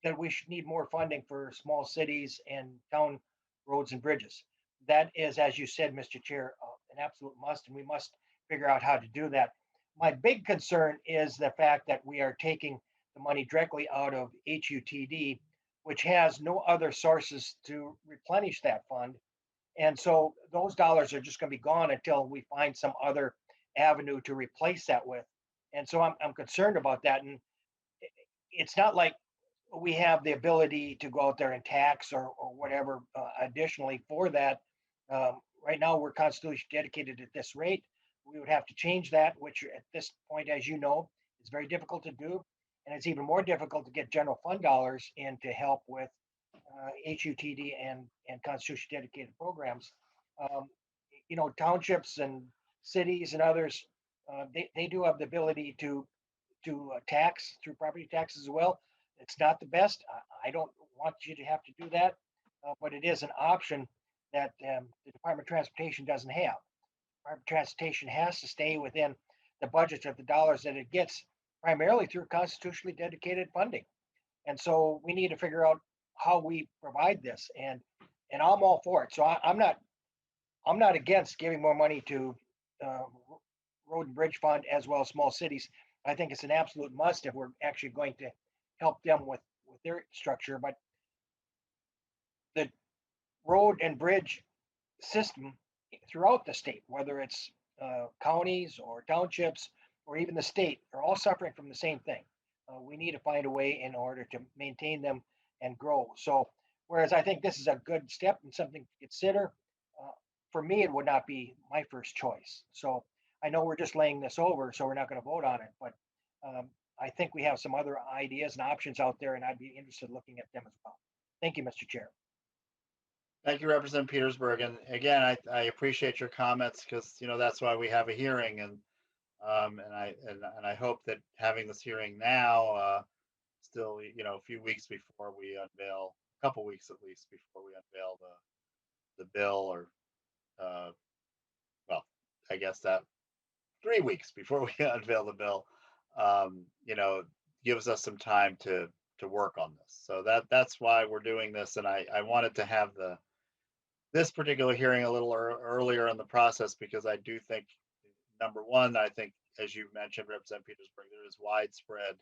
that we should need more funding for small cities and town roads and bridges. That is, as you said, Mr. Chair, an absolute must, and we must figure out how to do that. My big concern is the fact that we are taking the money directly out of HUTD, which has no other sources to replenish that fund. And so those dollars are just going to be gone until we find some other avenue to replace that with. And so I'm concerned about that. And it's not like we have the ability to go out there and tax or whatever additionally for that. Right now, we're constitutionally dedicated at this rate. We would have to change that, which at this point, as you know, is very difficult to do. And it's even more difficult to get general fund dollars in to help with HUTD and constitutionally dedicated programs. You know, townships and cities and others, they do have the ability to tax through property taxes as well. It's not the best. I don't want you to have to do that, but it is an option that the Department of Transportation doesn't have. Department of Transportation has to stay within the budget of the dollars that it gets, primarily through constitutionally dedicated funding. And so we need to figure out how we provide this, and I'm all for it. So I'm not against giving more money to road and bridge fund as well as small cities. I think it's an absolute must if we're actually going to help them with their structure. But the road and bridge system throughout the state, whether it's counties or townships or even the state, are all suffering from the same thing. We need to find a way in order to maintain them and grow. So whereas I think this is a good step and something to consider, for me, it would not be my first choice. So I know we're just laying this over, so we're not going to vote on it, but I think we have some other ideas and options out there, and I'd be interested in looking at them as well. Thank you, Mr. Chair. Thank you, Representative Petersburg. And again, I appreciate your comments because, you know, that's why we have a hearing. And I hope that having this hearing now, still, you know, a few weeks before we unveil, a couple weeks at least before we unveil the bill, or well, I guess that 3 weeks before we unveil the bill, you know, gives us some time to work on this. So that's why we're doing this. And I wanted to have this particular hearing a little earlier in the process, because I do think, number one, I think, as you mentioned, Representative Petersburg, there is widespread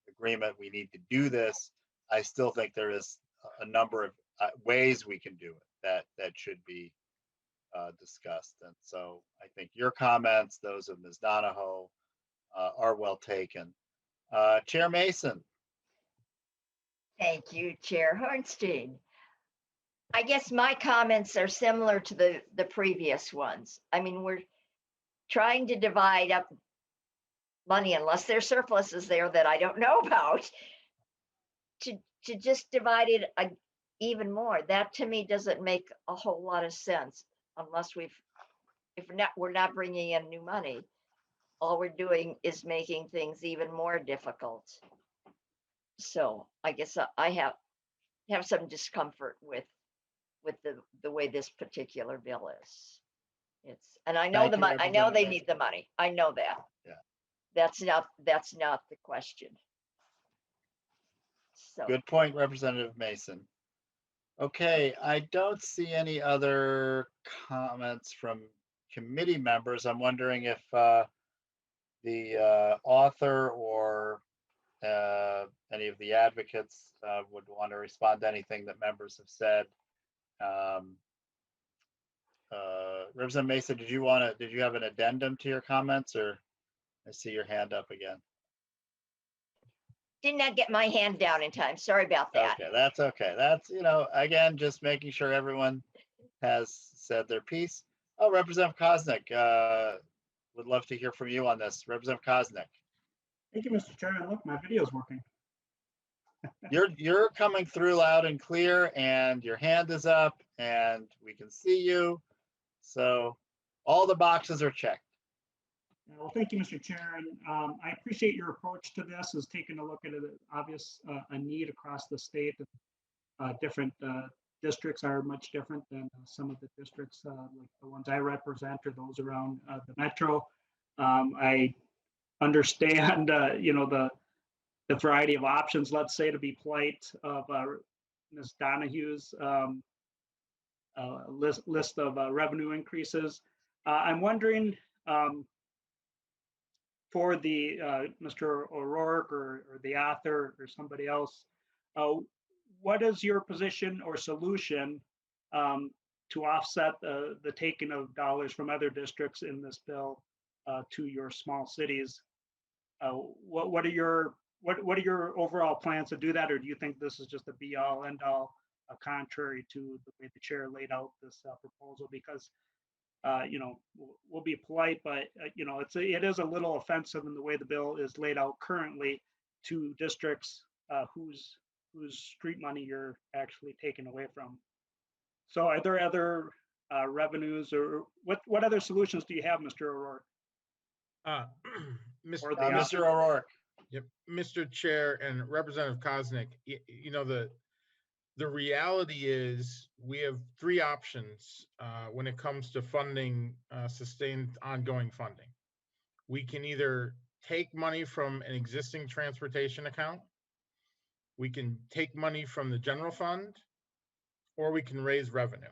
agreement we need to do this. I still think there is a number of ways we can do it that should be discussed. And so I think your comments, those of Ms. Donahoe, are well taken. Chair Mason. Thank you, Chair Hornstein. I guess my comments are similar to the previous ones. I mean, we're trying to divide up money, unless there's surpluses there that I don't know about, to just divide it even more. That to me doesn't make a whole lot of sense unless we're not bringing in new money. All we're doing is making things even more difficult. So I guess I have some discomfort with the way this particular bill is. And I know I know they need the money. I know that. Yeah. That's not the question. So Good point, Representative Mason. Okay, I don't see any other comments from committee members. I'm wondering if the author or any of the advocates would want to respond to anything that members have said. Representative Mason, did you have an addendum to your comments, or I see your hand up again? did not get my hand down in time. Sorry about that. Okay, that's okay. That's, you know, again, just making sure everyone has said their piece. Oh, Representative Koznick, would love to hear from you on this. Representative Koznick. Thank you, Mr. Chairman. Look, my video's working. You're coming through loud and clear, and your hand is up, and we can see you. So all the boxes are checked. Well, thank you, Mr. Chair. And I appreciate your approach to this, is taking a look at an obvious a need across the state, different districts are much different than some of the districts like the ones I represent or those around the metro. I understand, you know, the variety of options, let's say, to be polite, of Ms. Donahue's list of revenue increases. I'm wondering, for the Mr. O'Rourke or the author or somebody else, what is your position or solution to offset the taking of dollars from other districts in this bill to your small cities? What are your overall plans to do that, or do you think this is just a be all end all, contrary to the way the chair laid out this proposal? Because you know, we'll be polite, but you know, it is a little offensive in the way the bill is laid out currently to districts whose street money you're actually taking away from. So are there other revenues, or what other solutions do you have, Mr. O'Rourke? Mr. O'Rourke. Yep, Mr. Chair and Representative Koznick, you know, the reality is we have three options when it comes to funding sustained ongoing funding. We can either take money from an existing transportation account, we can take money from the general fund, or we can raise revenue.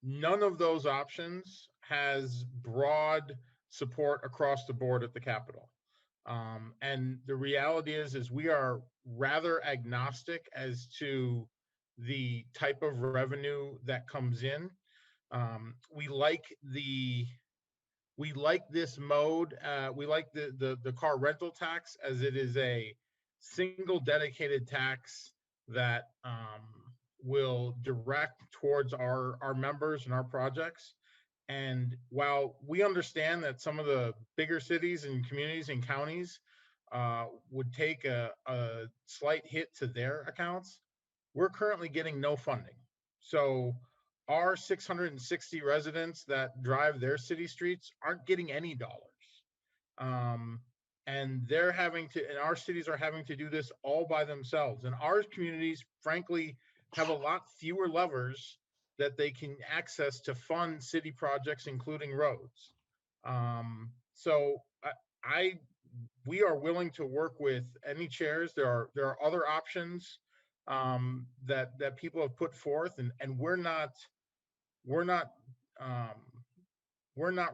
None of those options has broad support across the board at the Capitol. And the reality is we are rather agnostic as to the type of revenue that comes in. We like this mode. We like the car rental tax, as it is a single dedicated tax that will direct towards our members and our projects. And while we understand that some of the bigger cities and communities and counties would take a slight hit to their accounts, we're currently getting no funding. So our 660 residents that drive their city streets aren't getting any dollars. And they're having to, and our cities are having to do this all by themselves. And our communities, frankly, have a lot fewer levers that they can access to fund city projects, including roads. So we are willing to work with any chairs. There are other options that people have put forth, and we're not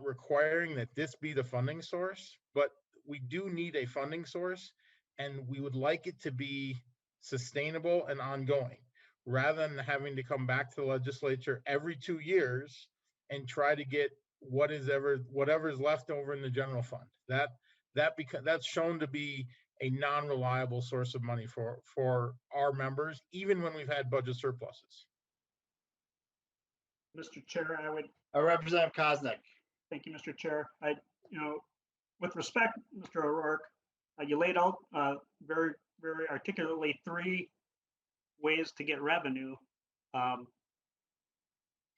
requiring that this be the funding source, but we do need a funding source, and we would like it to be sustainable and ongoing, rather than having to come back to the legislature every 2 years and try to get whatever's left over in the general fund. That's shown to be a non-reliable source of money for our members, even when we've had budget surpluses. Mr. Chair, I would. Representative Koznick. Thank you, Mr. Chair. With respect, Mr. O'Rourke, you laid out very, very articulately three ways to get revenue.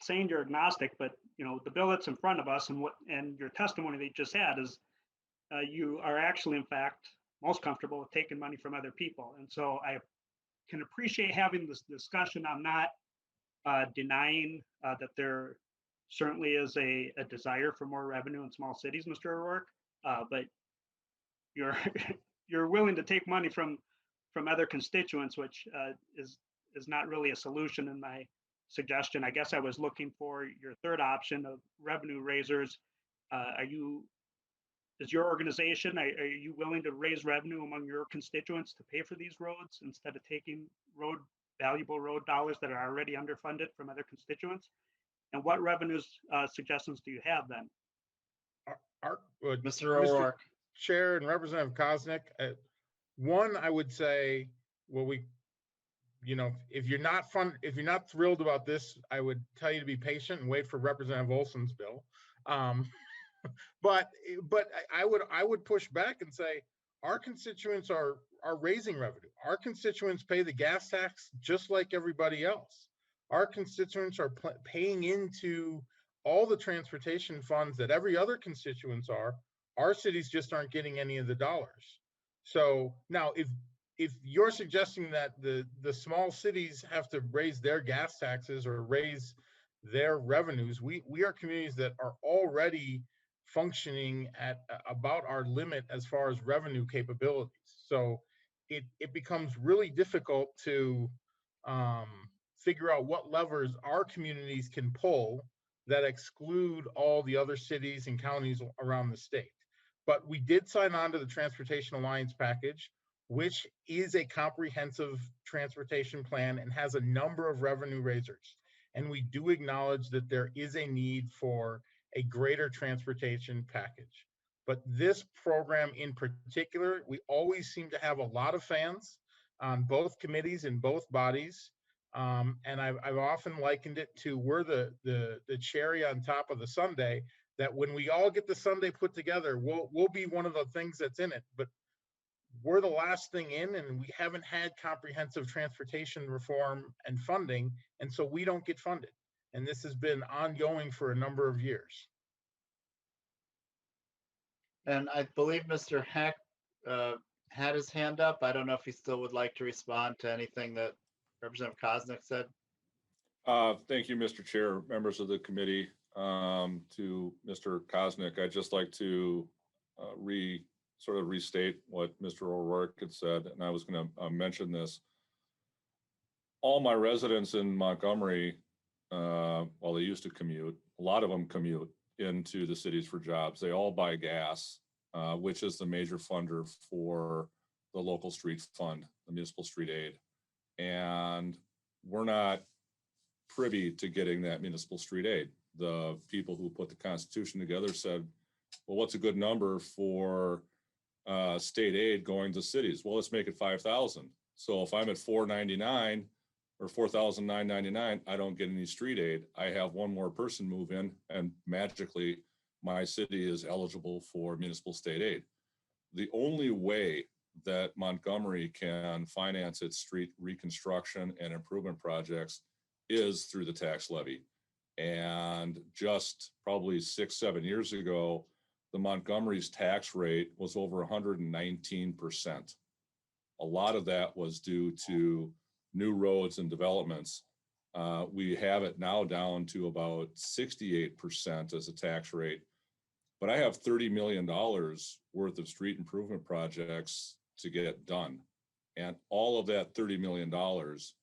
Saying you're agnostic, but the bill that's in front of us and your testimony that you just had is you are actually, in fact, most comfortable with taking money from other people. And so I can appreciate having this discussion. I'm not denying that there certainly is a desire for more revenue in small cities, Mr. O'Rourke, but you're willing to take money from other constituents, which is not really a solution in my suggestion. I guess I was looking for your third option of revenue raisers. Is your organization, are you willing to raise revenue among your constituents to pay for these roads instead of taking valuable road dollars that are already underfunded from other constituents? And what revenues suggestions do you have then? Mr. O'Rourke. Chair and Representative Koznick, one, I would say, well, if you're not thrilled about this, I would tell you to be patient and wait for Representative Olson's bill. But I would push back and say our constituents are raising revenue. Our constituents pay the gas tax just like everybody else. Our constituents are paying into all the transportation funds that every other constituents are. Our cities just aren't getting any of the dollars. So now, if you're suggesting that the small cities have to raise their gas taxes or raise their revenues, we are communities that are already functioning at about our limit as far as revenue capabilities. So it becomes really difficult to figure out what levers our communities can pull that exclude all the other cities and counties around the state. But we did sign on to the Transportation Alliance package, which is a comprehensive transportation plan and has a number of revenue raisers. And we do acknowledge that there is a need for a greater transportation package. But this program in particular, we always seem to have a lot of fans on both committees in both bodies. And I've often likened it to we're the cherry on top of the sundae, that when we all get the sundae put together, we'll be one of the things that's in it. But we're the last thing in, and we haven't had comprehensive transportation reform and funding, and so we don't get funded. And this has been ongoing for a number of years. And I believe Mr. Heck had his hand up. I don't know if he still would like to respond to anything that Representative Koznick said. Thank you, Mr. Chair, members of the committee. To Mr. Koznick, I'd just like to sort of restate what Mr. O'Rourke had said, and I was going to mention this. All my residents in Montgomery, well, they used to commute. A lot of them commute into the cities for jobs. They all buy gas, which is the major funder for the local street fund, the municipal street aid. And we're not privy to getting that municipal street aid. The people who put the Constitution together said, well, what's a good number for state aid going to cities? Well, let's make it 5,000. So if I'm at 499 or 4,999, I don't get any street aid. I have one more person move in, and magically my city is eligible for municipal state aid. The only way that Montgomery can finance its street reconstruction and improvement projects is through the tax levy. And just probably 6-7 years ago, the Montgomery's tax rate was over 119%. A lot of that was due to new roads and developments. We have it now down to about 68% as a tax rate. But I have $30 million worth of street improvement projects to get done. And all of that $30 million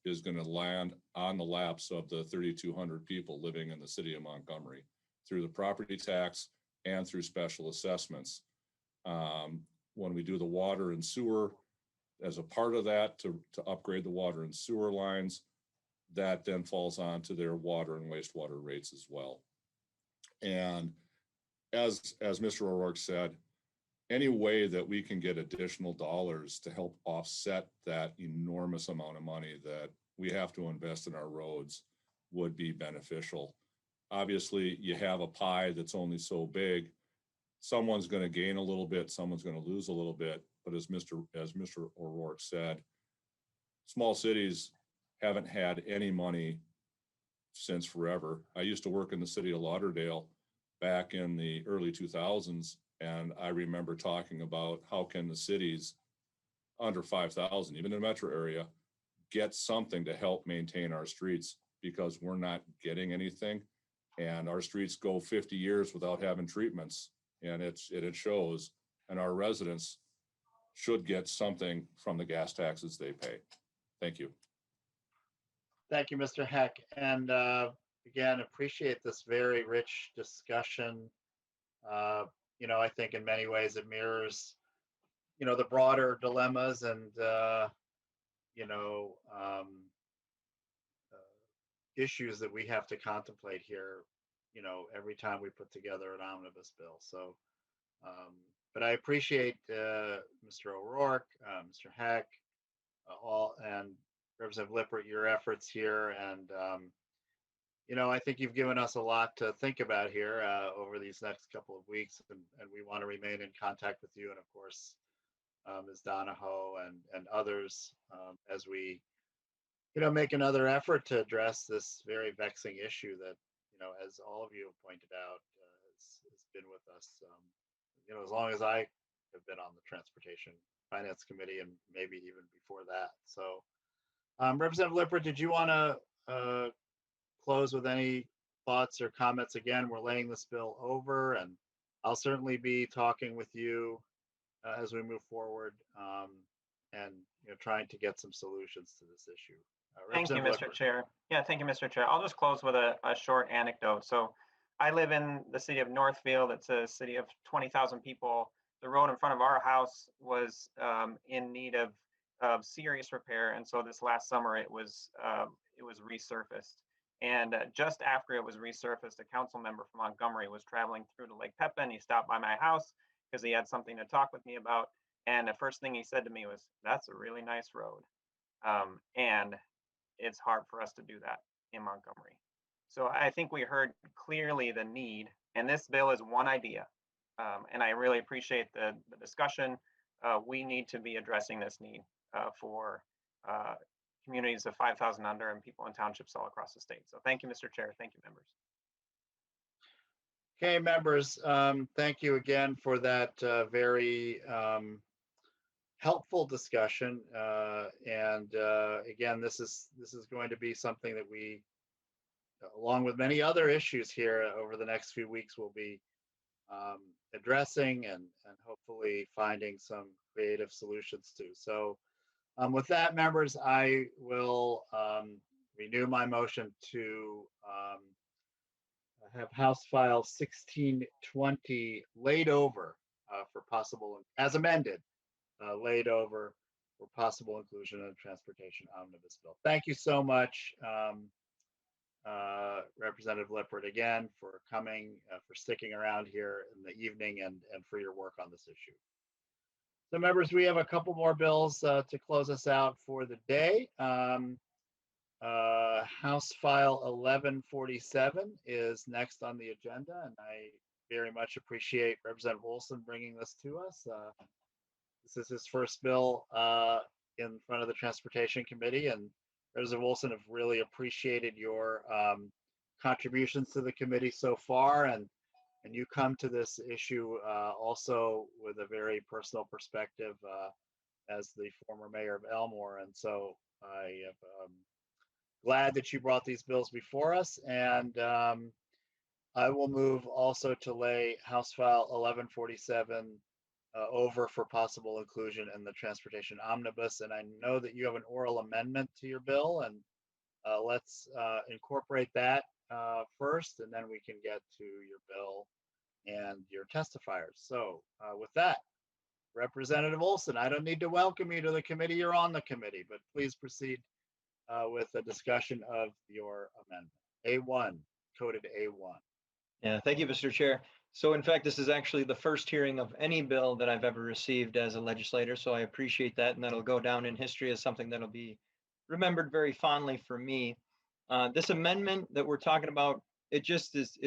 is going to land on the laps of the 3,200 people living in the city of Montgomery through the property tax and through special assessments. When we do the water and sewer, as a part of that to upgrade the water and sewer lines, that then falls on to their water and wastewater rates as well. And as Mr. O'Rourke said, any way that we can get additional dollars to help offset that enormous amount of money that we have to invest in our roads would be beneficial. Obviously, you have a pie that's only so big. Someone's going to gain a little bit, someone's going to lose a little bit. But as Mr. O'Rourke said, small cities haven't had any money since forever. I used to work in the city of Lauderdale back in the early 2000s. And I remember talking about how can the cities under 5,000, even in the metro area, get something to help maintain our streets, because we're not getting anything. And our streets go 50 years without having treatments, and it shows. And our residents should get something from the gas taxes they pay. Thank you. Thank you, Mr. Heck. And again, appreciate this very rich discussion. I think in many ways it mirrors, the broader dilemmas and, issues that we have to contemplate here, every time we put together an omnibus bill. So, but I appreciate Mr. O'Rourke, Mr. Heck, and Representative Lippert, your efforts here. And, I think you've given us a lot to think about here over these next couple of weeks, and we want to remain in contact with you, and of course, Ms. Donahoe and others as we, make another effort to address this very vexing issue that, as all of you have pointed out, has been with us, as long as I have been on the transportation Finance Committee and maybe even before that. So Representative Lippert, did you want to close with any thoughts or comments? Again, we're laying this bill over, and I'll certainly be talking with you as we move forward, and trying to get some solutions to this issue. Thank you, Representative Mr. Chair. Yeah, thank you, Mr. Chair. I'll just close with a short anecdote. So I live in the city of Northfield. It's a city of 20,000 people. The road in front of our house was in need of serious repair, and so this last summer it was resurfaced. And just after it was resurfaced, a council member from Montgomery was traveling through to Lake Pepin. He stopped by my house because he had something to talk with me about. And the first thing he said to me was, "That's a really nice road." And it's hard for us to do that in Montgomery. So I think we heard clearly the need, and this bill is one idea. And I really appreciate the discussion. We need to be addressing this need for communities of 5,000 under and people in townships all across the state. So thank you, Mr. Chair. Thank you, members. Okay, members, thank you again for that very helpful discussion. And again, this is going to be something that we, along with many other issues here over the next few weeks, will be addressing and hopefully finding some creative solutions to. So with that, members, I will renew my motion to have House File 1620 laid over for possible, as amended, laid over for possible inclusion in the Transportation Omnibus Bill. Thank you so much, Representative Lippert, again, for coming, for sticking around here in the evening, and for your work on this issue. So members, we have a couple more bills to close us out for the day. House File 1147 is next on the agenda, and I very much appreciate Representative Olson bringing this to us. This is his first bill in front of the Transportation Committee, and Representative Olson, have really appreciated your contributions to the committee so far, and you come to this issue also with a very personal perspective as the former mayor of Elmore, and so I am glad that you brought these bills before us, and I will move also to lay House File 1147 over for possible inclusion in the Transportation Omnibus. And I know that you have an oral amendment to your bill, and let's incorporate that first, and then we can get to your bill and your testifiers. So with that, Representative Olson, I don't need to welcome you to the committee. You're on the committee, but please proceed with a discussion of your amendment. A1, coded A1. Yeah, thank you, Mr. Chair. So in fact, this is actually the first hearing of any bill that I've ever received as a legislator. So I appreciate that, and that'll go down in history as something that'll be remembered very fondly for me. This amendment that we're talking about, it just is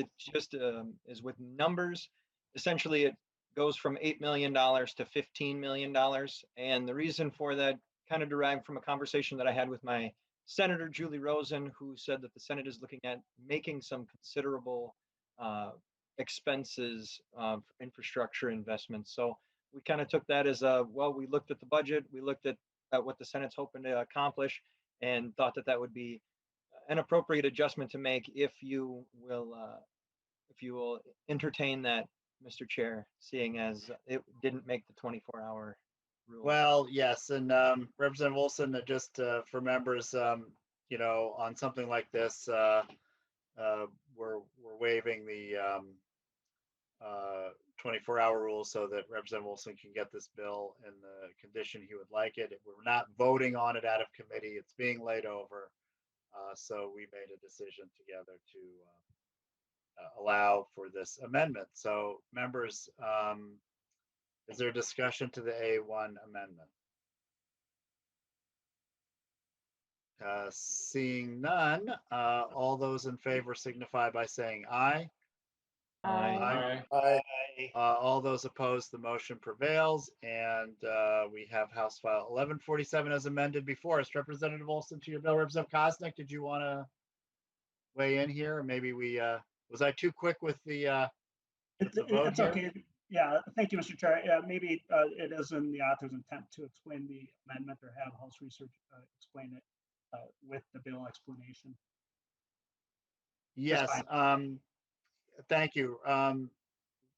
with numbers. Essentially, it goes from $8 million to $15 million. And the reason for that kind of derived from a conversation that I had with my Senator Julie Rosen, who said that the Senate is looking at making some considerable expenses for infrastructure investments. So we kind of took that as well, we looked at the budget, we looked at what the Senate's hoping to accomplish, and thought that that would be an appropriate adjustment to make if you will entertain that, Mr. Chair, seeing as it didn't make the 24-hour rule. Well, yes, and Representative Olson, just for members, you know, on something like this, we're waiving the 24-hour rule so that Representative Olson can get this bill in the condition he would like it. We're not voting on it out of committee. It's being laid over. So we made a decision together to allow for this amendment. So members, is there discussion to the A1 amendment? Seeing none, all those in favor signify by saying aye. Aye. Aye. All those opposed, the motion prevails, and we have House File 1147 as amended before us. Representative Olson, to your bill. Representative Kosnick, did you want to weigh in here? Or maybe we was I too quick with the vote It's here? okay. Yeah, thank you, Mr. Chair. Yeah, maybe it is in the author's intent to explain the amendment or have House Research explain it with the bill explanation. Yes, thank you.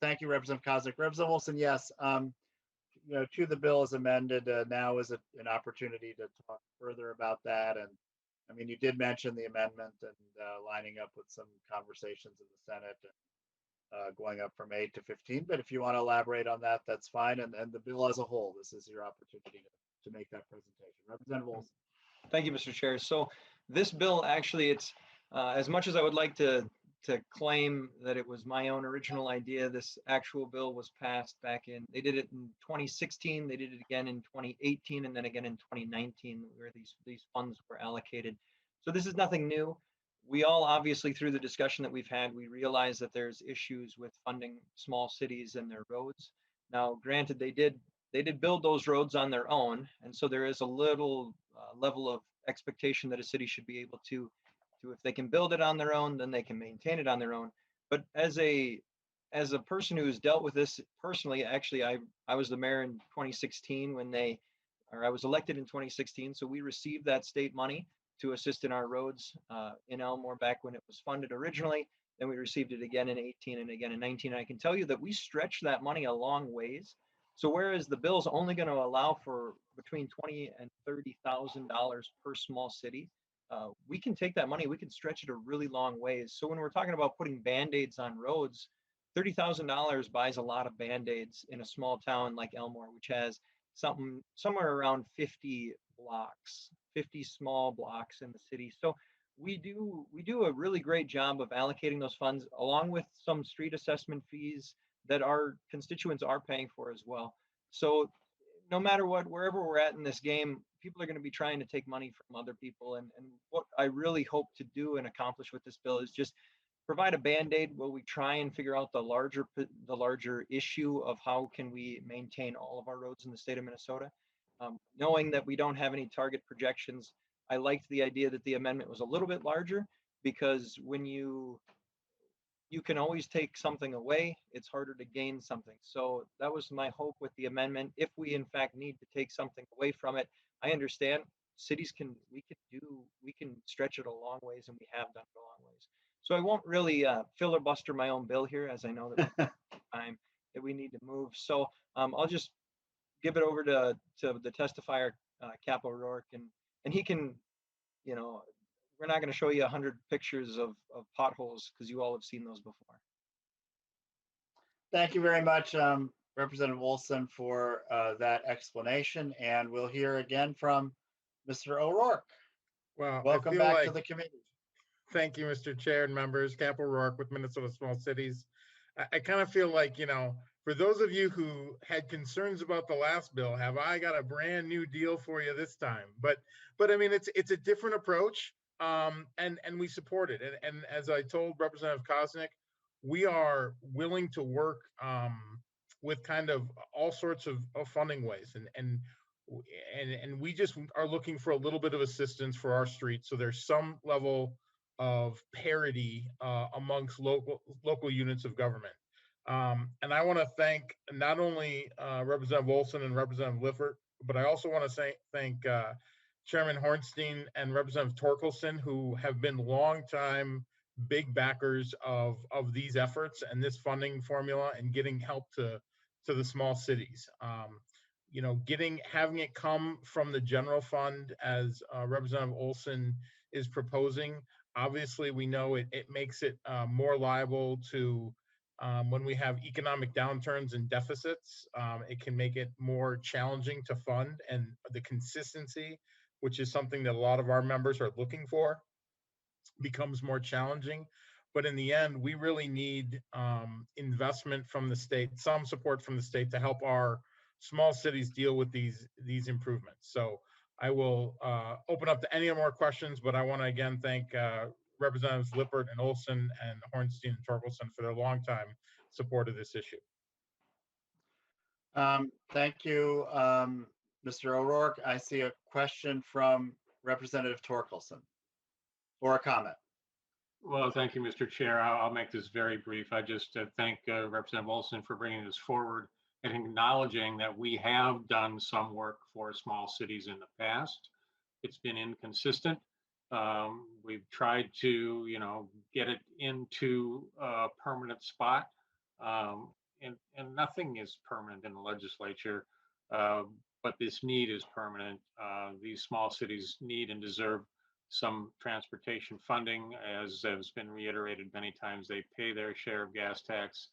Thank you, Representative Koznick. Representative Olson, yes, you know, to the bill as amended, now is an opportunity to talk further about that. And I mean, you did mention the amendment and lining up with some conversations in the Senate and going up from 8 to 15. But if you want to elaborate on that, that's fine. And the bill as a whole, this is your opportunity to make that presentation. Representative Olson. Thank you, Mr. Chair. So this bill actually, it's as much as I would like to claim that it was my own original idea, this actual bill was passed back in, they did it in 2016, they did it again in 2018, and then again in 2019, where these funds were allocated. So this is nothing new. We all obviously, through the discussion that we've had, we realize that there's issues with funding small cities and their roads. Now, granted, they did build those roads on their own, and so there is a little level of expectation that a city should be able to if they can build it on their own, then they can maintain it on their own. But as a person who's dealt with this personally, actually, I was the mayor in 2016 I was elected in 2016, so we received that state money to assist in our roads in Elmore back when it was funded originally. Then we received it again in 18 and again in 19. And I can tell you that we stretched that money a long ways. So whereas the bill's only going to allow for between $20,000 and $30,000 per small city, we can take that money, we can stretch it a really long ways. So when we're talking about putting Band-Aids on roads, $30,000 buys a lot of Band-Aids in a small town like Elmore, which has somewhere around 50 blocks, 50 small blocks in the city. So we do a really great job of allocating those funds, along with some street assessment fees that our constituents are paying for as well. So no matter what, wherever we're at in this game, people are going to be trying to take money from other people. And what I really hope to do and accomplish with this bill is just provide a Band-Aid where we try and figure out the larger issue of how can we maintain all of our roads in the state of Minnesota. Knowing that we don't have any target projections, I liked the idea that the amendment was a little bit larger, because when you can always take something away, it's harder to gain something. So that was my hope with the amendment. If we in fact need to take something away from it, I understand cities we can stretch it a long ways, and we have done it a long ways. So I won't really filibuster my own bill here, as I know that time that we need to move. So I'll just give it over to the testifier, Cap O'Rourke, and he can, you know, we're not going to show you 100 pictures of potholes, because you all have seen those before. Thank you very much, Representative Olson, for that explanation. And we'll hear again from Mr. O'Rourke. Well, welcome back to the committee. Thank you, Mr. Chair and members. Cap O'Rourke with Minnesota Small Cities. I kind of feel like, you know, for those of you who had concerns about the last bill, have I got a brand new deal for you this time? But I mean, it's a different approach, and we support it. And as I told Representative Koznick, we are willing to work with kind of all sorts of funding ways, and we just are looking for a little bit of assistance for our streets, so there's some level of parity amongst local units of government. And I want to thank not only Representative Olson and Representative Lippert, but I also want to thank Chairman Hornstein and Representative Torkelson, who have been longtime big backers of these efforts and this funding formula and getting help to the small cities. You know, having it come from the general fund, as Representative Olson is proposing, obviously we know it makes it more liable to when we have economic downturns and deficits. It can make it more challenging to fund, and the consistency, which is something that a lot of our members are looking for, becomes more challenging. But in the end, we really need investment from the state, some support from the state, to help our small cities deal with these improvements. So I will open up to any more questions, but I want to again thank Representatives Lippert and Olson and Hornstein and Torkelson for their longtime support of this issue. Thank you, Mr. O'Rourke. I see a question from Representative Torkelson, or a comment. Well, thank you, Mr. Chair. I'll make this very brief. I just thank Representative Olson for bringing this forward and acknowledging that we have done some work for small cities in the past. It's been inconsistent. We've tried to, get it into a permanent spot, and nothing is permanent in the legislature. But this need is permanent. These small cities need and deserve some transportation funding, as has been reiterated many times. They pay their share of gas tax,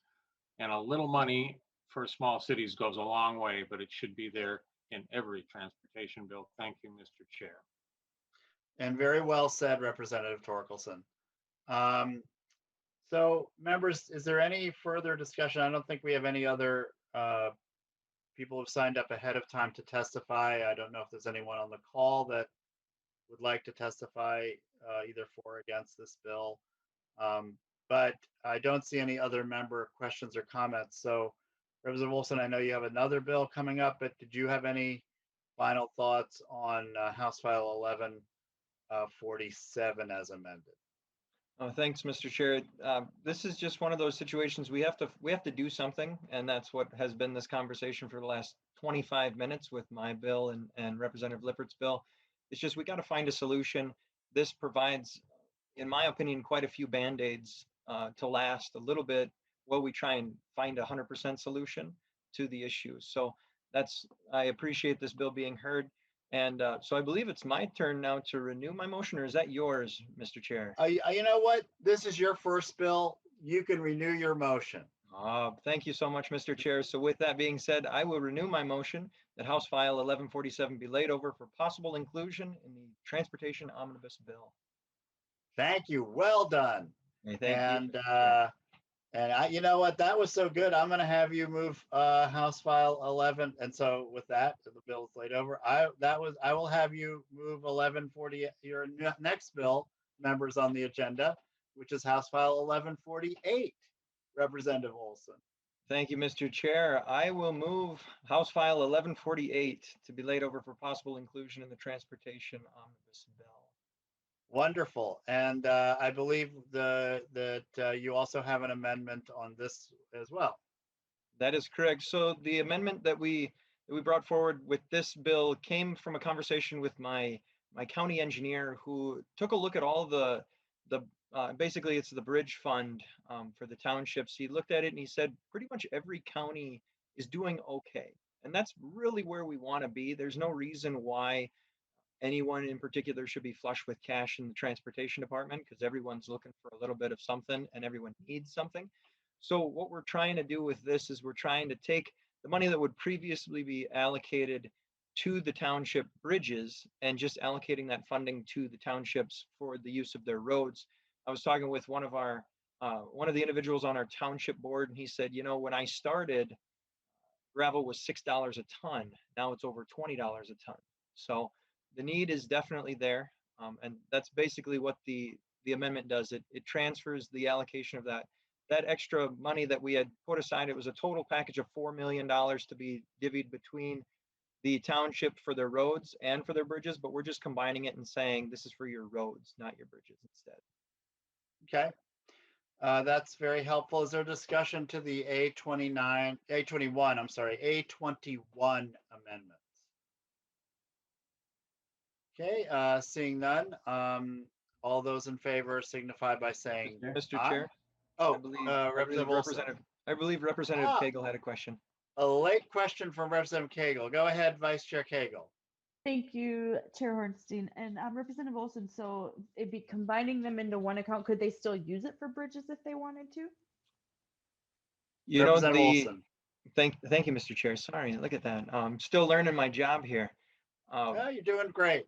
and a little money for small cities goes a long way, but it should be there in every transportation bill. Thank you, Mr. Chair. And very well said, Representative Torkelson. So members, is there any further discussion? I don't think we have any other people who've signed up ahead of time to testify. I don't know if there's anyone on the call that would like to testify either for or against this bill. But I don't see any other member questions or comments. So Representative Olson, I know you have another bill coming up, but did you have any final thoughts on House File 1147 as amended? Oh, thanks, Mr. Chair. This is just one of those situations we have to do something, and that's what has been this conversation for the last 25 minutes with my bill and Representative Lippert's bill. It's just we got to find a solution. This provides, in my opinion, quite a few band-aids to last a little bit while we try and find a 100% solution to the issue. So I appreciate this bill being heard. And so I believe it's my turn now to renew my motion, or is that yours, Mr. Chair? You know what? This is your first bill. You can renew your motion. Thank you so much, Mr. Chair. So with that being said, I will renew my motion that House File 1147 be laid over for possible inclusion in the Transportation Omnibus Bill. Thank you. Well done. Hey, thank you. And you know what? That was so good. I'm going to have you move House File 11. And so with that, the bill is laid over. I will have you move 1140, your next bill, members on the agenda, which is House File 1148. Representative Olson. Thank you, Mr. Chair. I will move House File 1148 to be laid over for possible inclusion in the Transportation Omnibus Bill. Wonderful. And I believe that you also have an amendment on this as well. That is correct. So the amendment that we brought forward with this bill came from a conversation with my county engineer, who took a look at all the basically it's the bridge fund for the townships. He looked at it and he said pretty much every county is doing okay. And that's really where we want to be. There's no reason why anyone in particular should be flush with cash in the transportation department, because everyone's looking for a little bit of something and everyone needs something. So what we're trying to do with this is we're trying to take the money that would previously be allocated to the township bridges and just allocating that funding to the townships for the use of their roads. I was talking with one of the individuals on our township board, and he said, when I started, gravel was $6 a ton. Now it's over $20 a ton. So the need is definitely there. And that's basically what the amendment does. It transfers the allocation of that extra money that we had put aside. It was a total package of $4 million to be divvied between the township for their roads and for their bridges, but we're just combining it and saying this is for your roads, not your bridges instead. Okay. That's very helpful. Is there discussion to the A21 amendments? Okay, seeing none. All those in favor signify by saying Mr. aye. Chair. Oh, I believe Representative Cagle had a question. A late question from Representative Cagle. Go ahead, Vice Chair Cagle. Thank you, Chair Hornstein. And Representative Olson, so it'd be combining them into one account. Could they still use it for bridges if they wanted to? Olson. Thank you, Mr. Chair. Sorry, look at that. I'm still learning my job here. Well, you're doing great.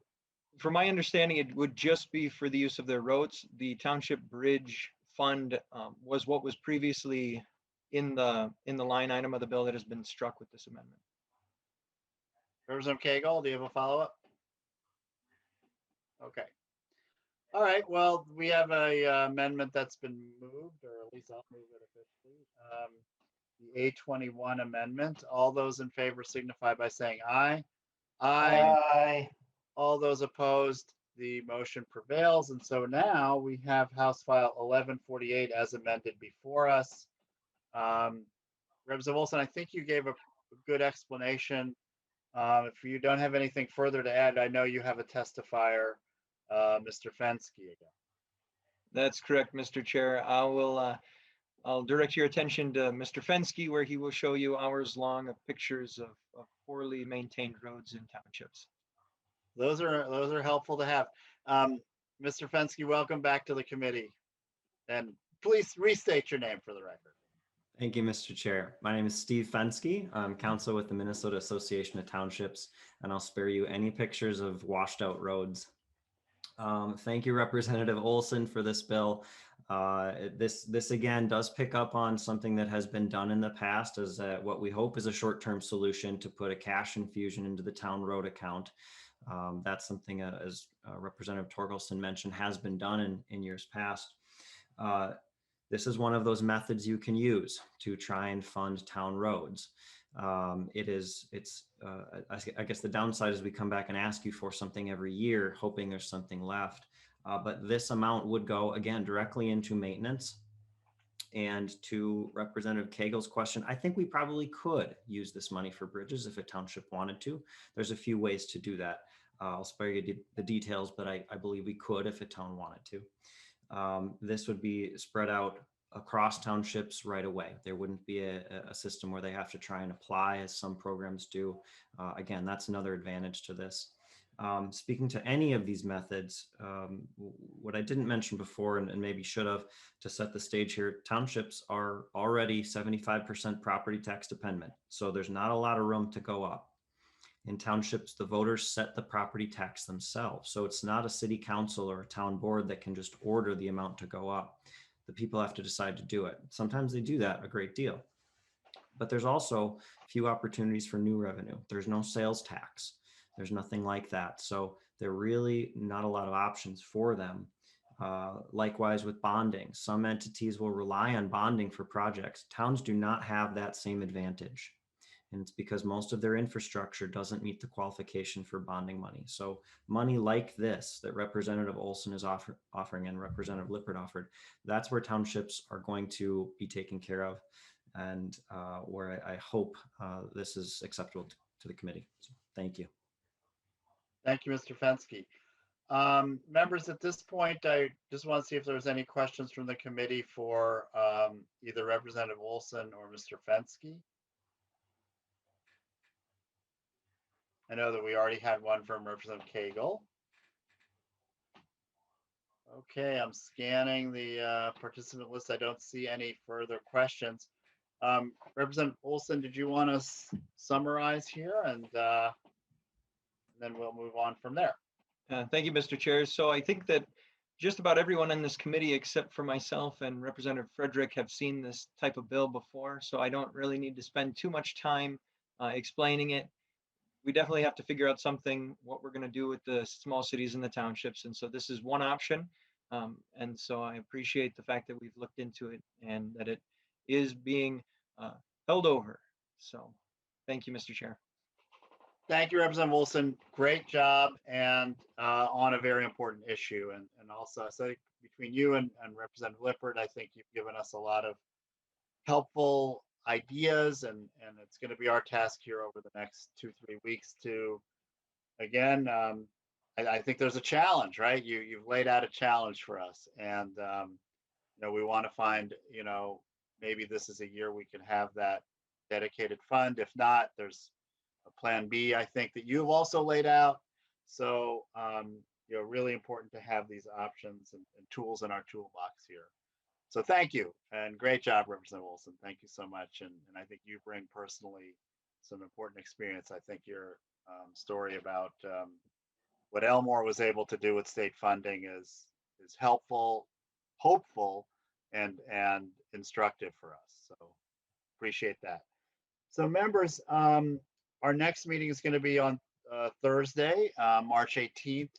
From my understanding, it would just be for the use of their roads. The township bridge fund was what was previously in the line item of the bill that has been struck with this amendment. Representative Cagle, do you have a follow-up? Okay. All right. Well, we have a amendment that's been moved, or at least I'll move it officially. The A21 amendment. All those in favor signify by saying aye. Aye. All those opposed, the motion prevails. And so now we have House File 1148 as amended before us. Representative Olson, I think you gave a good explanation. If you don't have anything further to add, I know you have a testifier, Mr. Fenske again. That's correct, Mr. Chair. I'll direct your attention to Mr. Fenske, where he will show you hours long of pictures of poorly maintained roads in townships. Those are helpful to have. Mr. Fenske, welcome back to the committee. And please restate your name for the record. Thank you, Mr. Chair. My name is Steve Fenske. I'm counsel with the Minnesota Association of Townships, and I'll spare you any pictures of washed out roads. Thank you, Representative Olson, for this bill. This again does pick up on something that has been done in the past as what we hope is a short-term solution to put a cash infusion into the town road account. That's something, as Representative Torkelson mentioned, has been done in years past. This is one of those methods you can use to try and fund town roads. I guess the downside is we come back and ask you for something every year, hoping there's something left. But this amount would go, again, directly into maintenance. And to Representative Cagle's question, I think we probably could use this money for bridges if a township wanted to. There's a few ways to do that. I'll spare you the details, but I believe we could if a town wanted to. This would be spread out across townships right away. There wouldn't be a system where they have to try and apply as some programs do. Again, that's another advantage to this. Speaking to any of these methods, what I didn't mention before and maybe should have to set the stage here, townships are already 75% property tax dependent. So there's not a lot of room to go up. In townships, the voters set the property tax themselves. So it's not a city council or a town board that can just order the amount to go up. The people have to decide to do it. Sometimes they do that a great deal. But there's also few opportunities for new revenue. There's no sales tax. There's nothing like that. So there are really not a lot of options for them. Likewise with bonding. Some entities will rely on bonding for projects. Towns do not have that same advantage. And it's because most of their infrastructure doesn't meet the qualification for bonding money. So money like this that Representative Olson is offering and Representative Lippert offered, that's where townships are going to be taken care of, and where I hope this is acceptable to the committee. So thank you. Thank you, Mr. Fenske. Members, at this point, I just want to see if there's any questions from the committee for either Representative Olson or Mr. Fenske. I know that we already had one from Representative Cagle. Okay, I'm scanning the participant list. I don't see any further questions. Representative Olson, did you want to summarize here, and then we'll move on from there? Thank you, Mr. Chair. So I think that just about everyone in this committee, except for myself and Representative Frederick, have seen this type of bill before. So I don't really need to spend too much time explaining it. We definitely have to figure out what we're going to do with the small cities and the townships. And so this is one option. And so I appreciate the fact that we've looked into it and that it is being held over. So thank you, Mr. Chair. Thank you, Representative Olson. Great job, and on a very important issue. And also, so between you and Representative Lippert, I think you've given us a lot of helpful ideas, and it's going to be our task here over the next 2-3 weeks to, again, I think there's a challenge, right? You've laid out a challenge for us, and we want to find, maybe this is a year we can have that dedicated fund. If not, there's a plan B, I think, that you've also laid out. So, really important to have these options and tools in our toolbox here. So thank you, and great job, Representative Olson. Thank you so much. And I think you bring personally some important experience. I think your story about what Elmore was able to do with state funding is helpful, hopeful, and instructive for us. So appreciate that. So members, our next meeting is going to be on Thursday, March 18th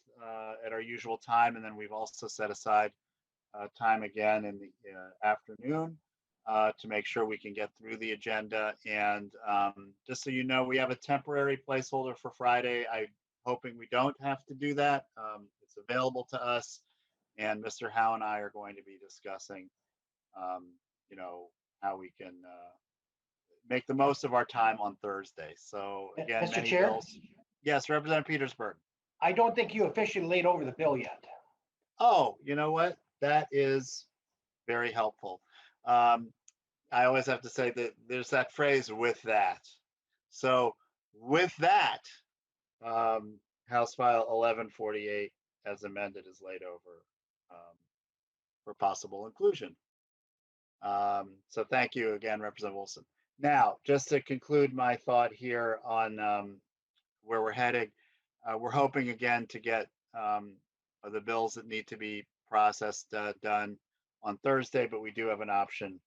at our usual time. And then we've also set aside time again in the afternoon to make sure we can get through the agenda. And just so you know, we have a temporary placeholder for Friday. I hoping we don't have to do that. It's available to us, and Mr. Howe and I are going to be discussing, you know, how we can make the most of our time on Thursday. So again, Mr. many Chair? bills. Yes, Representative Petersburg. I don't think you officially laid over the bill yet. Oh, you know what? That is very helpful. I always have to say that there's that phrase "with that." So with that, House File 1148 as amended is laid over for possible inclusion. So thank you again, Representative Olson. Now, just to conclude my thought here on where we're headed, we're hoping again to get the bills that need to be processed done on Thursday, but we do have an option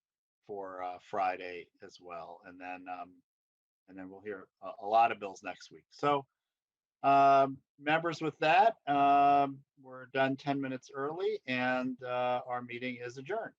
for Friday as well, and then we'll hear a lot of bills next week. So, members, with that, we're done 10 minutes early, and our meeting is adjourned.